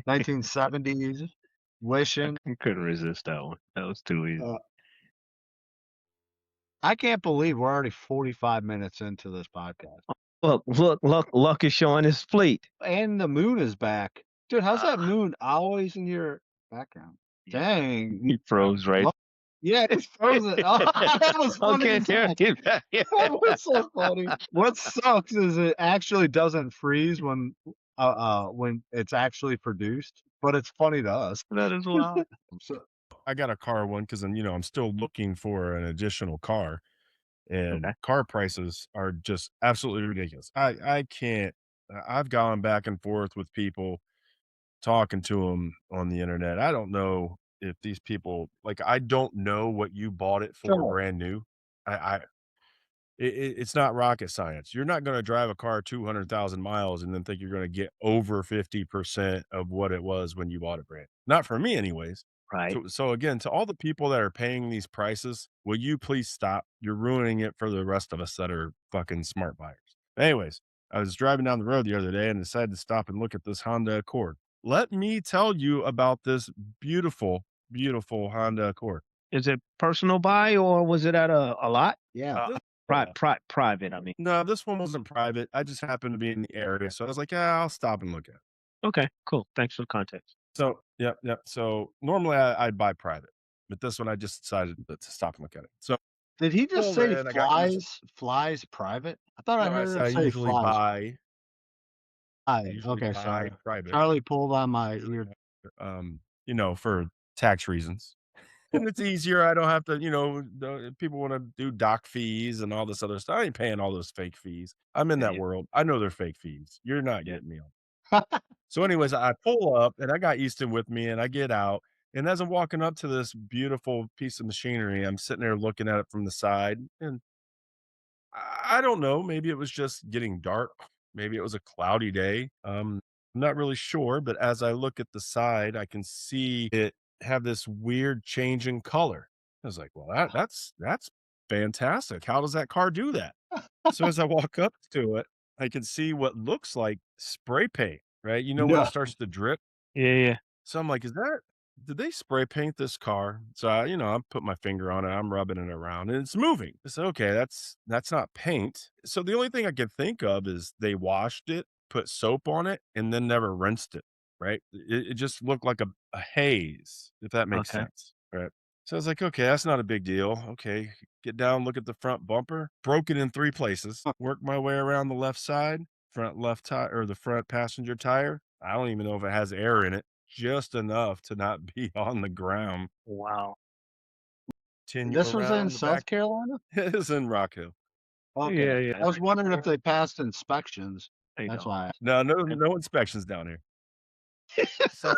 Speaker 1: 1970s, wishing.
Speaker 2: I couldn't resist that one. That was too easy.
Speaker 1: I can't believe we're already 45 minutes into this podcast.
Speaker 2: Luck is showing his fleet.
Speaker 1: And the moon is back. Dude, how's that moon always in your background? Dang.
Speaker 2: He froze right.
Speaker 1: Yeah, it's frozen. Oh, that was funny.
Speaker 2: Okay,
Speaker 1: as
Speaker 2: there
Speaker 1: heck.
Speaker 2: it is.
Speaker 1: That was so funny. What sucks is it actually doesn't freeze when it's actually produced, but it's funny to us.
Speaker 2: That is wild.
Speaker 1: So,
Speaker 4: I got a car one because I'm still looking for an additional car, and
Speaker 2: Okay.
Speaker 4: car prices are just absolutely ridiculous. I can't. I've gone back and forth with people talking to them on the internet. I don't know if these people I don't know what you bought it for
Speaker 1: Sure.
Speaker 4: brand new. I it's not rocket science. You're not going to drive a car 200,000 miles and then think you're going to get over 50% of what it was when you bought it brand. Not for me anyways.
Speaker 2: Right.
Speaker 4: So again, to all the people that are paying these prices, will you please stop? You're ruining it for the rest of us that are fucking smart buyers. Anyways, I was driving down the road the other day and decided to stop and look at this Honda Accord. Let me tell you about this beautiful, beautiful Honda Accord.
Speaker 2: Is it personal buy or was it at a lot?
Speaker 1: Yeah.
Speaker 2: Private, I mean.
Speaker 4: No, this one wasn't private. I just happened to be in the area, so I was like, yeah, I'll stop and look at it.
Speaker 2: Okay, cool. Thanks for the context.
Speaker 4: So, yep, yep. So normally I'd buy private, but this one I just decided to stop and look at it. So
Speaker 1: Did he just
Speaker 4: pulled
Speaker 1: say
Speaker 4: in, I got used.
Speaker 1: flies private? I thought I
Speaker 4: No, I
Speaker 1: heard
Speaker 4: said
Speaker 1: him
Speaker 4: I
Speaker 1: say
Speaker 4: usually
Speaker 1: flies.
Speaker 4: buy. I usually
Speaker 1: Okay,
Speaker 4: buy
Speaker 1: sorry.
Speaker 4: private,
Speaker 1: Charlie pulled on my ear.
Speaker 4: for tax reasons. And it's easier. I don't have to, people want to do doc fees and all this other stuff. I ain't paying all those fake fees. I'm in
Speaker 2: Yeah,
Speaker 4: that
Speaker 2: yeah,
Speaker 4: world. I know they're fake fees. You're not
Speaker 2: yeah.
Speaker 4: getting me on. So, anyways, I pull up and I got Easton with me and I get out. And as I'm walking up to this beautiful piece of machinery, I'm sitting there looking at it from the side. And I don't know. Maybe it was just getting dark. Maybe it was a cloudy day. I'm not really sure, but as I look at the side, I can see it have this weird change in color. I was like, well, that's fantastic. How does that car do that? So as I walk up to it, I can see what looks like spray paint, right? You know when it
Speaker 1: No.
Speaker 4: starts to drip?
Speaker 2: Yeah, yeah.
Speaker 4: So I'm like, did they spray paint this car? So I put my finger on it, I'm rubbing it around and it's moving. I said, okay, that's not paint. So the only thing I could think of is they washed it, put soap on it, and then never rinsed it. Right. It just looked like a haze, if that makes
Speaker 2: Okay.
Speaker 4: sense. Right. So I was like, okay, that's not a big deal. Okay. Get down, look at the front bumper, broke it in 3 places, work my way around the left side, front left tire or the front passenger tire. I don't even know if it has air in it, just enough to not be on the ground.
Speaker 2: Wow.
Speaker 4: Continue
Speaker 1: This was in
Speaker 4: around the back.
Speaker 1: South Carolina?
Speaker 4: It is in Rock Hill.
Speaker 1: Okay.
Speaker 2: Yeah, yeah.
Speaker 1: I was wondering if they passed inspections.
Speaker 2: There you
Speaker 1: That's
Speaker 2: go.
Speaker 1: why.
Speaker 4: No, no inspections down here. So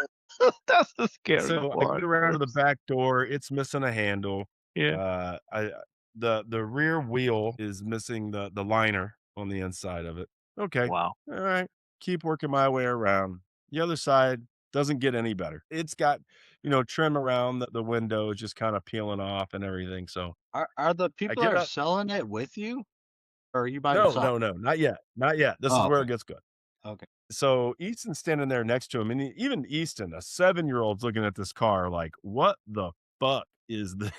Speaker 2: That's the scary
Speaker 4: so I
Speaker 2: part.
Speaker 4: get around to the back door, it's missing a handle.
Speaker 2: Yeah.
Speaker 4: I the rear wheel is missing the liner on the inside of it. Okay.
Speaker 2: Wow.
Speaker 4: All right. Keep working my way around. The other side doesn't get any better. It's got, trim around the window just kind of peeling off and everything. So
Speaker 1: Are the
Speaker 4: I
Speaker 1: people that
Speaker 4: get
Speaker 1: are
Speaker 4: up.
Speaker 1: selling it with you? Or are you by
Speaker 4: No,
Speaker 1: yourself?
Speaker 4: no, no, not yet. Not yet. This is
Speaker 1: Oh,
Speaker 4: where
Speaker 1: okay.
Speaker 4: it gets good.
Speaker 1: Okay.
Speaker 4: So Easton's standing there next to him, and even Easton, a 7-year-old's looking at this car like, "What the fuck is this?"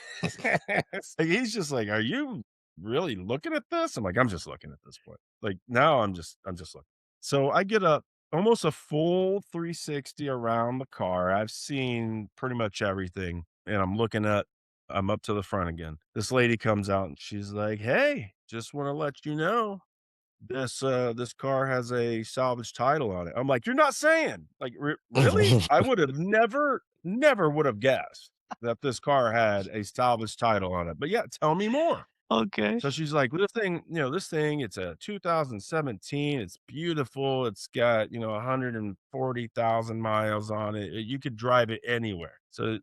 Speaker 4: Like, he's just like, "Are you really looking at this?" I'm like, "I'm just looking at this point." Like now, I'm just looking. So I get up almost a full 360 around the car. I've seen pretty much everything, and I'm up to the front again. This lady comes out and she's like, "Hey, just want to let you know this car has a salvage title on it." I'm like, "You're not saying, like, really?" I would have never would have guessed that this car had a salvage title on it. But yeah, tell me more.
Speaker 2: Okay.
Speaker 4: So she's like, this thing, it's a 2017. It's beautiful. It's got, 140,000 miles on it. You could drive it anywhere. So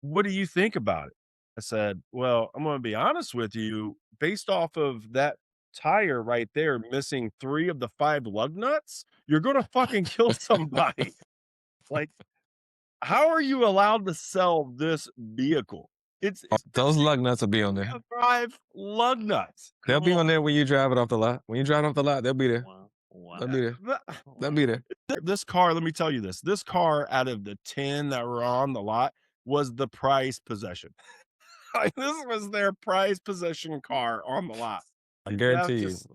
Speaker 4: what do you think about it? I said, well, I'm going to be honest with you. Based off of that tire right there, missing 3 of the 5 lug nuts, you're going to fucking kill somebody. Like, how are you allowed to sell this vehicle? It's
Speaker 3: Those
Speaker 4: missing
Speaker 3: lug nuts will be on
Speaker 4: three
Speaker 3: there.
Speaker 4: of 5 lug nuts.
Speaker 3: They'll
Speaker 2: Come
Speaker 3: be on
Speaker 2: on.
Speaker 3: there when you drive it off the lot. When you drive it off the lot, they'll be there.
Speaker 2: Wow.
Speaker 3: They'll
Speaker 2: Wow.
Speaker 3: be there. They'll
Speaker 2: Wow.
Speaker 3: be there.
Speaker 4: This car, let me tell you this. This car out of the 10 that were on the lot was the prized possession. Like, this was their prized possession car on the lot.
Speaker 3: I
Speaker 4: That's
Speaker 3: guarantee you.
Speaker 4: just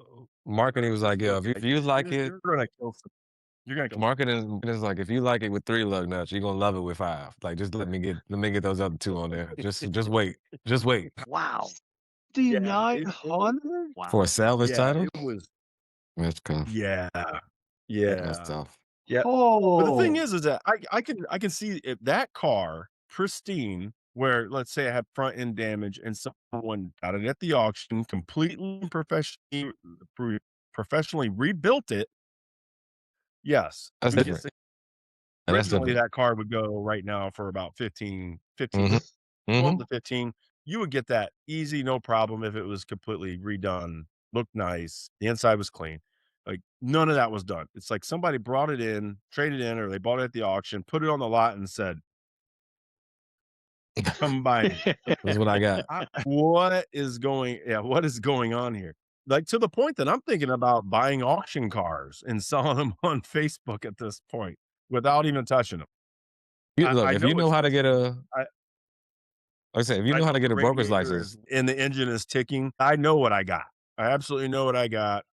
Speaker 3: Marketing was like, yo, if you like it,
Speaker 4: you're gonna kill some you're gonna kill
Speaker 3: marketing is like, if you like it with 3 lug nuts, you're gonna love it with 5. Like, just let me get those other 2 on there. Just wait. Just wait.
Speaker 2: Wow.
Speaker 4: yeah, it
Speaker 1: 900?
Speaker 3: For a
Speaker 2: Wow.
Speaker 3: salvage
Speaker 4: yeah,
Speaker 3: title?
Speaker 4: it was
Speaker 3: That's tough.
Speaker 4: yeah,
Speaker 3: That's
Speaker 4: yeah,
Speaker 3: tough.
Speaker 4: yeah. But the thing
Speaker 1: Oh,
Speaker 4: is that I can see if that car pristine, where let's say I have front end damage and someone got it at the auction, completely professionally rebuilt it. Yes,
Speaker 3: That's
Speaker 4: we could
Speaker 3: different.
Speaker 4: say
Speaker 3: And that's
Speaker 4: originally
Speaker 3: different.
Speaker 4: that car would go right now for about 15
Speaker 3: Mhm.
Speaker 4: grand, 12
Speaker 3: Mhm.
Speaker 4: to 15. You would get that easy, no problem if it was completely redone, looked nice, the inside was clean. Like none of that was done. It's like somebody brought it in, traded in, or they bought it at the auction, put it on the lot and said, combining.
Speaker 3: That's what I got.
Speaker 4: What is going on here? Like, to the point that I'm thinking about buying auction cars and selling them on Facebook at this point without even touching them.
Speaker 3: Look,
Speaker 4: I
Speaker 3: if you
Speaker 4: know
Speaker 3: know
Speaker 4: it's
Speaker 3: how to get a,
Speaker 4: I
Speaker 3: like I said, if you
Speaker 4: I
Speaker 3: know how
Speaker 4: know
Speaker 3: to
Speaker 4: the
Speaker 3: get a broker's
Speaker 4: radiator
Speaker 3: license,
Speaker 4: is and the engine is ticking. I know what I got. I absolutely know what I got.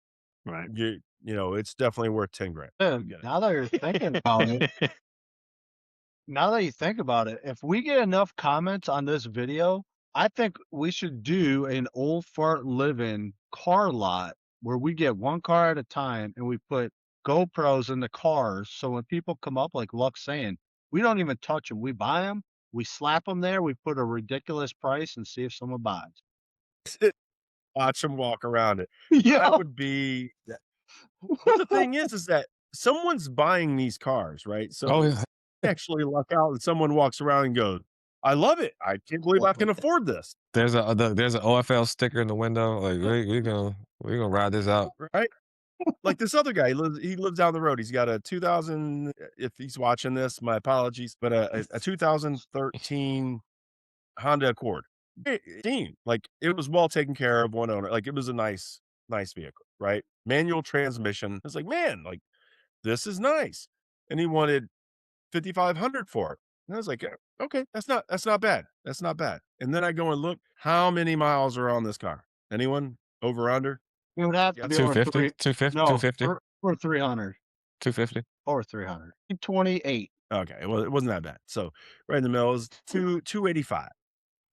Speaker 2: Right.
Speaker 4: You know, it's definitely worth 10 grand.
Speaker 1: Now that you're thinking about it, now that you think about it, if we get enough comments on this video, I think we should do an old fart living car lot where we get one car at a time and we put GoPros in the cars. So when people come up, like Luck's saying, we don't even touch them. We buy them, we slap them there, we put a ridiculous price and see if someone buys.
Speaker 4: Watch them walk around it. That
Speaker 1: Yeah.
Speaker 4: would be but the thing is that someone's buying these cars, right? So
Speaker 3: oh yeah,
Speaker 4: actually luck out and someone walks around and goes, "I love it. I can't believe I can afford this."
Speaker 3: there's an OFL sticker in the window. Like we gonna ride this out.
Speaker 4: Right? Like this other guy, he lives down the road. He's got a 2000, if he's watching this, my apologies, but a 2013 Honda Accord. Like, it was well taken care of, one owner. Like, it was a nice vehicle, right? Manual transmission. It's like, man, like, this is nice. And he wanted 5,500 for it. And I was like, okay, that's not bad. That's not bad. And then I go and look, how many miles are on this car? Anyone over under?
Speaker 1: It would have to
Speaker 4: Yeah,
Speaker 1: be over
Speaker 3: 250,
Speaker 1: three.
Speaker 3: 250,
Speaker 1: No,
Speaker 3: 250,
Speaker 1: or 300.
Speaker 3: 250.
Speaker 1: Or 300. 28.
Speaker 4: Okay, well, it wasn't that bad. So right in the middle is 285.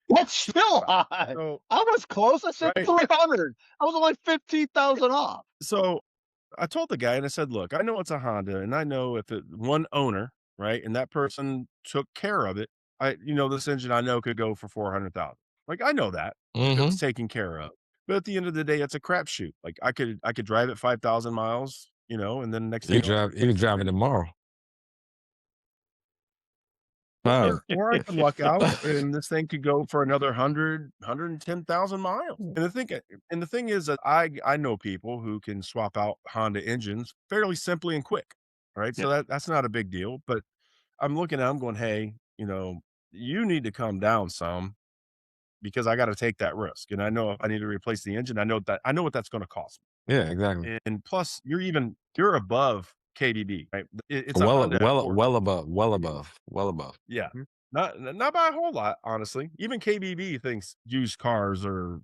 Speaker 1: That's still high.
Speaker 4: So
Speaker 1: I was close. I said
Speaker 4: right.
Speaker 1: 300. I was only 15,000 off.
Speaker 4: So I told the guy and I said, look, I know it's a Honda and I know if it one owner, right, and that person took care of it, this engine I know could go for 400,000. Like, I know that if it
Speaker 3: Mm-hmm.
Speaker 4: was taken care of. But at the end of the day, it's a crapshoot. Like, I could drive it 5,000 miles, and then next thing
Speaker 3: You can drive it tomorrow.
Speaker 4: or I could luck out and this thing could go for another 110,000 miles. And the thing is that I know people who can swap out Honda engines fairly simply and quick. Right. So that's not a big deal. But I'm looking at 'em going, hey, you need to come down some because I got to take that risk. And I know if I need to replace the engine, I know what that's going to cost
Speaker 3: Yeah, exactly.
Speaker 4: me. And plus you're above KBB, right? It's a Honda Accord.
Speaker 3: Well above.
Speaker 4: Yeah.
Speaker 2: Mhm.
Speaker 4: Not by a whole lot, honestly. Even KBB thinks used cars are,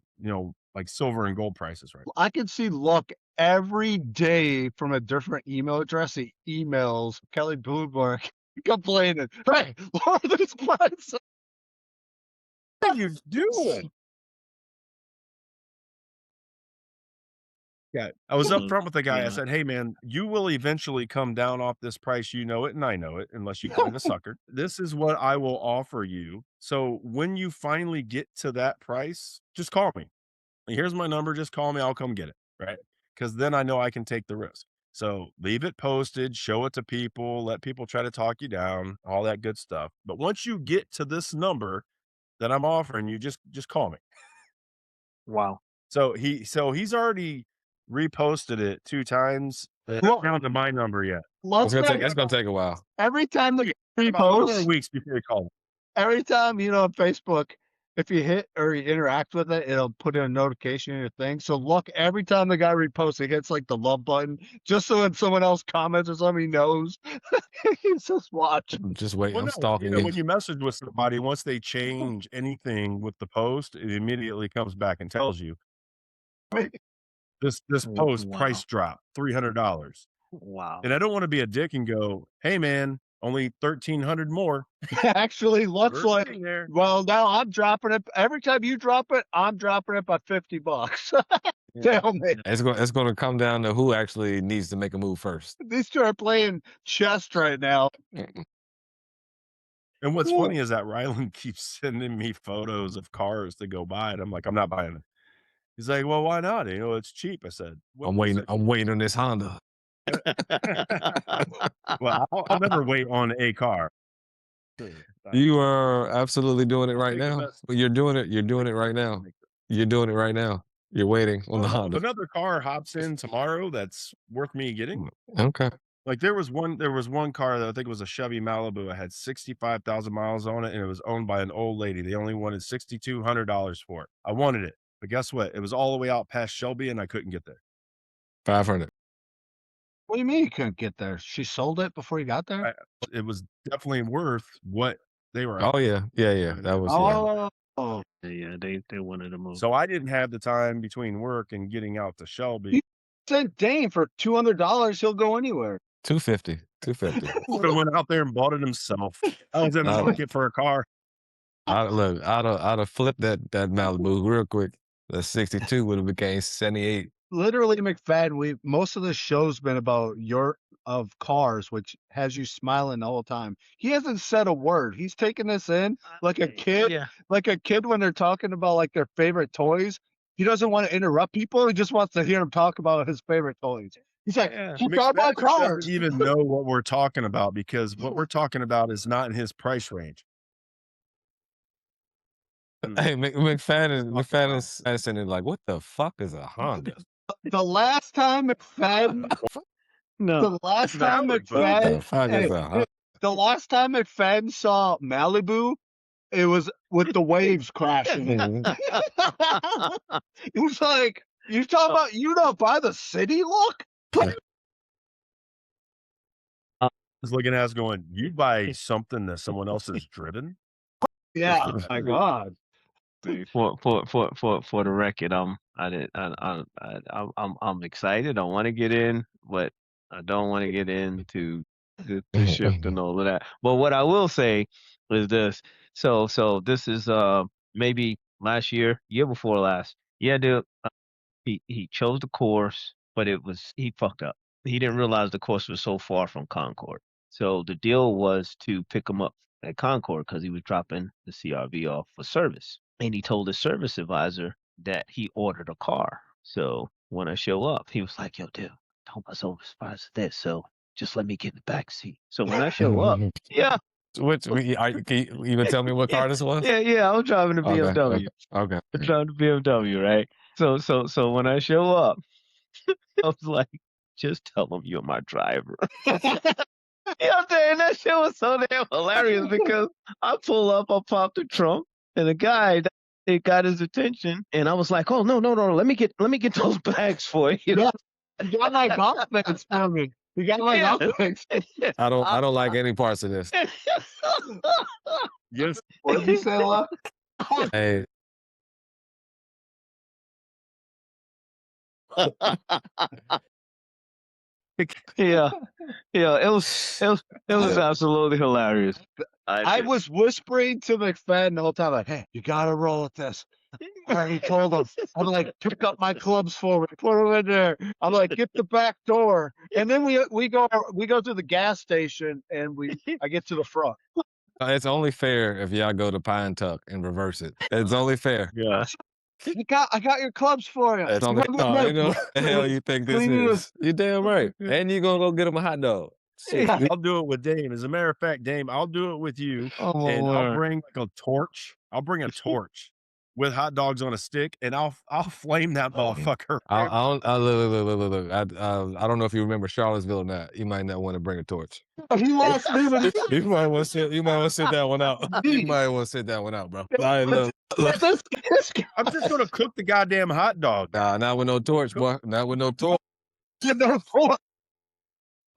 Speaker 4: like silver and gold prices, right?
Speaker 1: I can see Luck every day from a different email address. He emails Kelly Bloomberg complaining, hey, lower this price.
Speaker 4: What are you doing? Yeah. I was up front with the guy. I
Speaker 2: Yeah.
Speaker 4: said, hey, man, you will eventually come down off this price. You know it, and I know it, unless you find a sucker. This is what I will offer you. So when you finally get to that price, just call me. Here's my number. Just call me. I'll come get it. Right. Because then I know I can take the risk. So leave it posted, show it to people, let people try to talk you down, all that good stuff. But once you get to this number that I'm offering you, just call me.
Speaker 2: Wow.
Speaker 4: So he's already reposted it 2 times. Not down to my number yet.
Speaker 1: Luck's
Speaker 3: It's gonna take a while.
Speaker 1: every time the
Speaker 4: About 4
Speaker 1: repost,
Speaker 4: weeks before he called.
Speaker 1: every time, on Facebook, if you hit or you interact with it, it'll put in a notification in your thing. So Luck, every time the guy reposts, he hits like the love button, just so when someone else comments or something, he knows. He's just watching.
Speaker 3: I'm just waiting.
Speaker 4: Well,
Speaker 3: I'm
Speaker 4: no,
Speaker 3: stalking you.
Speaker 4: when you message with somebody, once they change anything with the post, it immediately comes back and tells you, this post
Speaker 2: Wow.
Speaker 4: price drop, $300.
Speaker 2: Wow.
Speaker 4: And I don't want to be a dick and go, hey man, only 1,300 more.
Speaker 1: Actually, Luck's
Speaker 4: We're
Speaker 1: like,
Speaker 4: getting there.
Speaker 1: well, now I'm dropping it. Every time you drop it, I'm dropping it by $50. Tell me.
Speaker 3: It's gonna come down to who actually needs to make a move first.
Speaker 1: These two are playing chess right now.
Speaker 4: And what's funny is that Rylan keeps sending me photos of cars to go buy it. I'm like, I'm not buying it. He's like, well, why not? It's cheap. I said,
Speaker 3: I'm waiting on this Honda.
Speaker 4: Well, I'll never wait on a car.
Speaker 3: You are absolutely doing it right now. You're doing it right now. You're doing it right now. You're waiting on the
Speaker 4: If
Speaker 3: Honda.
Speaker 4: another car hops in tomorrow that's worth me getting,
Speaker 3: Okay.
Speaker 4: Like there was one car that I think was a Chevy Malibu. It had 65,000 miles on it, and it was owned by an old lady. They only wanted $6,200 for it. I wanted it, but guess what? It was all the way out past Shelby, and I couldn't get there.
Speaker 3: 500.
Speaker 1: What do you mean you couldn't get there? She sold it before you got there?
Speaker 4: It was definitely worth what they were.
Speaker 3: Oh yeah, yeah. That was yeah.
Speaker 1: Oh,
Speaker 2: Yeah, they wanted to move.
Speaker 4: So I didn't have the time between work and getting out to Shelby.
Speaker 1: he said Dane for $200 he'll go anywhere.
Speaker 3: 250.
Speaker 4: Would have went out there and bought it himself. I was in the market for a car.
Speaker 3: I'd have flipped that Malibu real quick. The 62 would have became 78.
Speaker 1: Literally, McFadden, most of the show's been about of cars, which has you smiling the whole time. He hasn't said a word. He's taking this in like a kid,
Speaker 2: Yeah.
Speaker 1: like a kid when they're talking about like their favorite toys. He doesn't want to interrupt people. He just wants to hear them talk about his favorite toys. He's like,
Speaker 2: Yeah.
Speaker 1: he talk about
Speaker 4: McFadden
Speaker 1: cars.
Speaker 4: doesn't even know what we're talking about because what we're talking about is not in his price range.
Speaker 3: Hey, McFadden's sitting like, what the fuck is a Honda?
Speaker 1: The last time McFadden,
Speaker 2: No.
Speaker 1: the last time
Speaker 3: What the
Speaker 1: McFadden,
Speaker 3: fuck is a Honda?
Speaker 1: the last time McFadden saw Malibu, it was with the waves crashing. It was like, you talking about you don't buy the city look?
Speaker 4: I was looking at us going, you buy something that someone else has driven?
Speaker 1: Yeah, oh my God.
Speaker 2: For the record, I'm excited. I want to get in, but I don't want to get into the shift and all of that. But what I will say is this. So this is maybe last year before last. Yeah, dude. He chose the course, but he fucked up. He didn't realize the course was so far from Concord. So the deal was to pick him up at Concord because he was dropping the CRV off for service. And he told his service advisor that he ordered a car. So when I show up, he was like, yo, dude, I told myself as far as this, so just let me get in the back seat. So when I show up, yeah.
Speaker 3: Can you even tell me what car this was?
Speaker 2: Yeah, I was driving a BMW.
Speaker 3: Okay.
Speaker 2: I'm driving a BMW, right? So when I show up, I was like, just tell them you're my driver. You know what I'm saying? That shit was so damn hilarious because I pull up, I pop the trunk, and the guy, it got his attention, and I was like, oh no, let me get those bags for you.
Speaker 1: Yeah. You got my confidence for me. You got my confidence.
Speaker 3: I don't like any parts of this.
Speaker 4: Yes.
Speaker 1: What did you say, Love?
Speaker 3: Hey.
Speaker 2: Yeah, it was absolutely hilarious.
Speaker 1: I was whispering to McFadden the whole time, like, hey, you gotta roll with this. I already told him. I'm like, pick up my clubs for me, put them in there. I'm like, get the back door. And then we go to the gas station and I get to the front.
Speaker 3: It's only fair if y'all go to Pine Tuck and reverse it. It's only fair.
Speaker 2: Yeah.
Speaker 1: I got your clubs for you.
Speaker 3: It's only you know what the hell you think this is. You damn right. And you gonna go get him a hot dog. Shit.
Speaker 1: Yeah.
Speaker 4: I'll do it with Dame. As a matter of fact, Dame, I'll do it with you.
Speaker 2: Oh,
Speaker 4: And
Speaker 2: Lord.
Speaker 4: I'll bring like a torch. I'll bring a torch with hot dogs on a stick, and I'll flame that motherfucker.
Speaker 3: I look. I don't know if you remember Charlottesville or not. You might not want to bring a torch.
Speaker 1: He lost me with
Speaker 3: You might want to sit that one out. You might want to sit that one out, bro. All right, look.
Speaker 4: I'm just gonna cook the goddamn hot dog.
Speaker 3: Nah, not with no torch, boy. Not with no torch.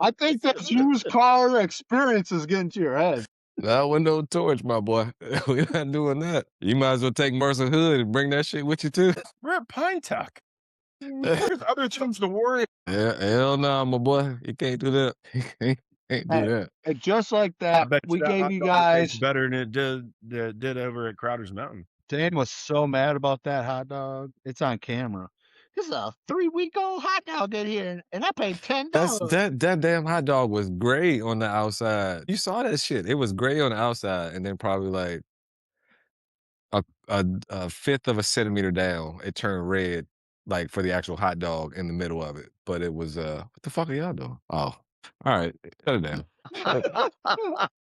Speaker 1: I think that used car experience is getting to your head.
Speaker 3: Not with no torch, my boy. We're not doing that. You might as well take Mercer Hood and bring that shit with you too.
Speaker 4: We're at Pine Tuck. There's other things to worry.
Speaker 3: Yeah, hell no, my boy. You can't do that. You can't do that.
Speaker 1: And just like
Speaker 4: I
Speaker 1: that,
Speaker 4: bet
Speaker 1: we
Speaker 4: that
Speaker 1: gave
Speaker 4: hot
Speaker 1: you
Speaker 4: dog
Speaker 1: guys.
Speaker 4: tastes better than it did over at Crowder's Mountain.
Speaker 1: Dan was so mad about that hot dog. It's on camera. This is a 3-week-old hot dog in here, and I paid $10.
Speaker 3: That damn hot dog was gray on the outside. You saw that shit. It was gray on the outside, and then probably like a fifth of a centimeter down, it turned red, like for the actual hot dog in the middle of it. But it was what the fuck are y'all doing? Oh, all right, shut it down.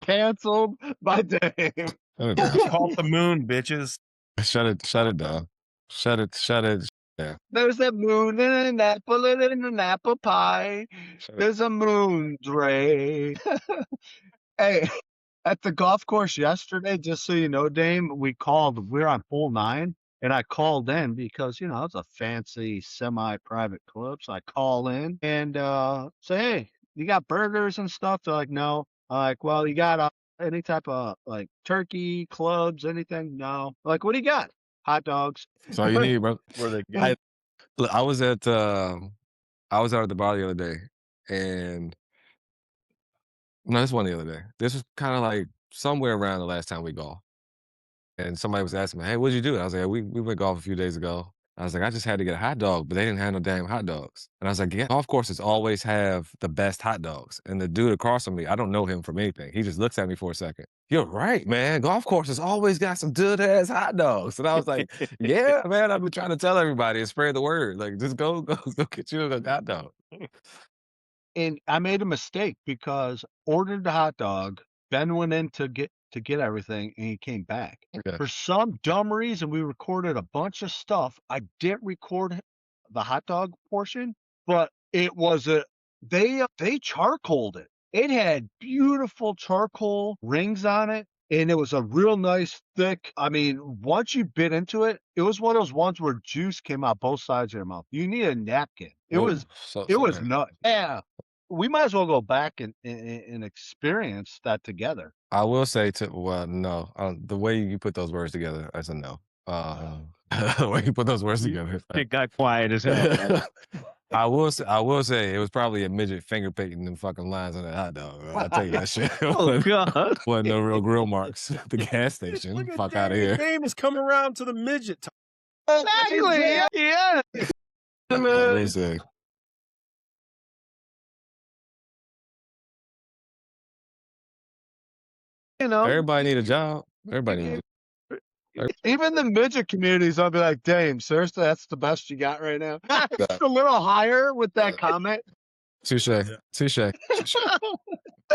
Speaker 1: Canceled by Dave.
Speaker 3: Shut it down.
Speaker 4: Call the moon, bitches.
Speaker 3: Shut it down. Shut it. Yeah.
Speaker 1: There's a moon in an apple and in an apple pie. There's a moon, Dre. Hey, at the golf course yesterday, just so you know, Dame, we were on hole 9, and I called in because, it's a fancy semi-private club. So I call in and say, hey, you got burgers and stuff? They're like, no. I'm like, well, you got any type of like turkey, clubs, anything? No. I'm like, what do you got? Hot dogs.
Speaker 3: That's all you need, bro.
Speaker 4: Where they go.
Speaker 3: Look, I was out at the bar the other day, and no, this wasn't the other day. This was kind of like somewhere around the last time we golfed. And somebody was asking me, "Hey, what'd you do?" I was like, "We went golf a few days ago." I was like, "I just had to get a hot dog, but they didn't have no damn hot dogs." And I was like, "Yeah, golf courses always have the best hot dogs." And the dude across from me, I don't know him from anything. He just looks at me for a second. "You're right, man. Golf courses always got some good ass hot dogs." And I was like, "Yeah, man. I've been trying to tell everybody and spread the word. Like, just go get you a hot dog."
Speaker 1: And I made a mistake because ordered the hot dog, Ben went in to get everything, and he came back.
Speaker 3: Yeah.
Speaker 1: For some dumb reason, we recorded a bunch of stuff. I didn't record the hot dog portion, but it was they charcoaled it. It had beautiful charcoal rings on it, and it was a real nice thick. I mean, once you bit into it, it was one of those ones where juice came out both sides of your mouth. You need a napkin. It
Speaker 3: Whoa,
Speaker 1: was
Speaker 3: so
Speaker 1: it was
Speaker 3: sorry.
Speaker 1: nuts. Yeah. We might as well go back and experience that together.
Speaker 3: I will say well, no, the way you put those words together, that's a no. The way you put those words together.
Speaker 2: It got quiet as hell, man.
Speaker 3: I will say it was probably a midget finger painting them fucking lines on that hot dog. I'll tell you that shit.
Speaker 2: Oh God.
Speaker 3: Wasn't no real grill marks at the gas station.
Speaker 4: Look at
Speaker 3: Fuck out of
Speaker 4: Dame.
Speaker 3: here.
Speaker 4: Dame has come around to the midget.
Speaker 1: Exactly. Yeah.
Speaker 3: Let me see. Everybody need a job. Everybody need
Speaker 1: Even the midget communities, I'll be like, "Dame, seriously, that's the best you got right now." Just a little higher with that comment.
Speaker 3: touche. Touche.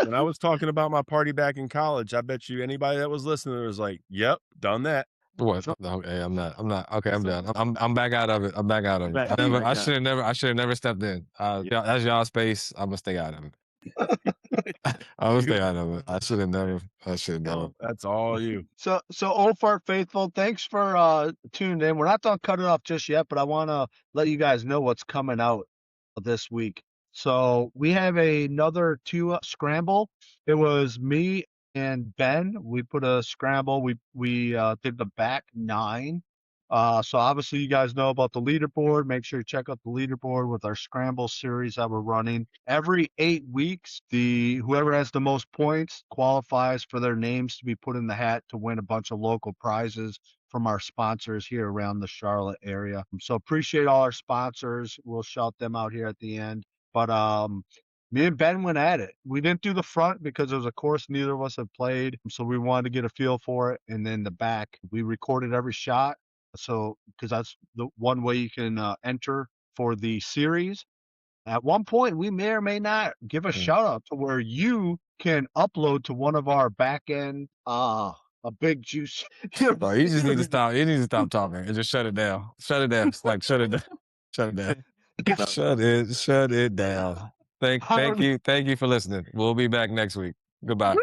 Speaker 4: When I was talking about my party back in college, I bet you anybody that was listening was like, "Yep, done that."
Speaker 3: What? Okay, I'm not. Okay, I'm done. I'm back out of it. I'm back out of it. I should have never stepped in. That's y'all space. I'm gonna stay out of it. I'm gonna stay out of it. I should have never.
Speaker 4: That's all you.
Speaker 1: So Old Fart Faithful, thanks for tuning in. We're not done cut it off just yet, but I want to let you guys know what's coming out this week. So we have another 2 scramble. It was me and Ben. We put a scramble. We did the back 9. So obviously you guys know about the leaderboard. Make sure you check out the leaderboard with our scramble series that we're running. Every 8 weeks, whoever has the most points qualifies for their names to be put in the hat to win a bunch of local prizes from our sponsors here around the Charlotte area. So appreciate all our sponsors. We'll shout them out here at the end. But me and Ben went at it. We didn't do the front because it was a course neither of us had played. So we wanted to get a feel for it. And then the back, we recorded every shot. So, because that's the one way you can enter for the series. At one point, we may or may not give a shout out to where you can upload to one of our back end, a big juice.
Speaker 3: Bro, you just need to stop. You need to stop talking and just shut it down. Shut it down. Like shut it down. Shut it down. Shut it down. Thank you for listening. We'll be back next week. Goodbye.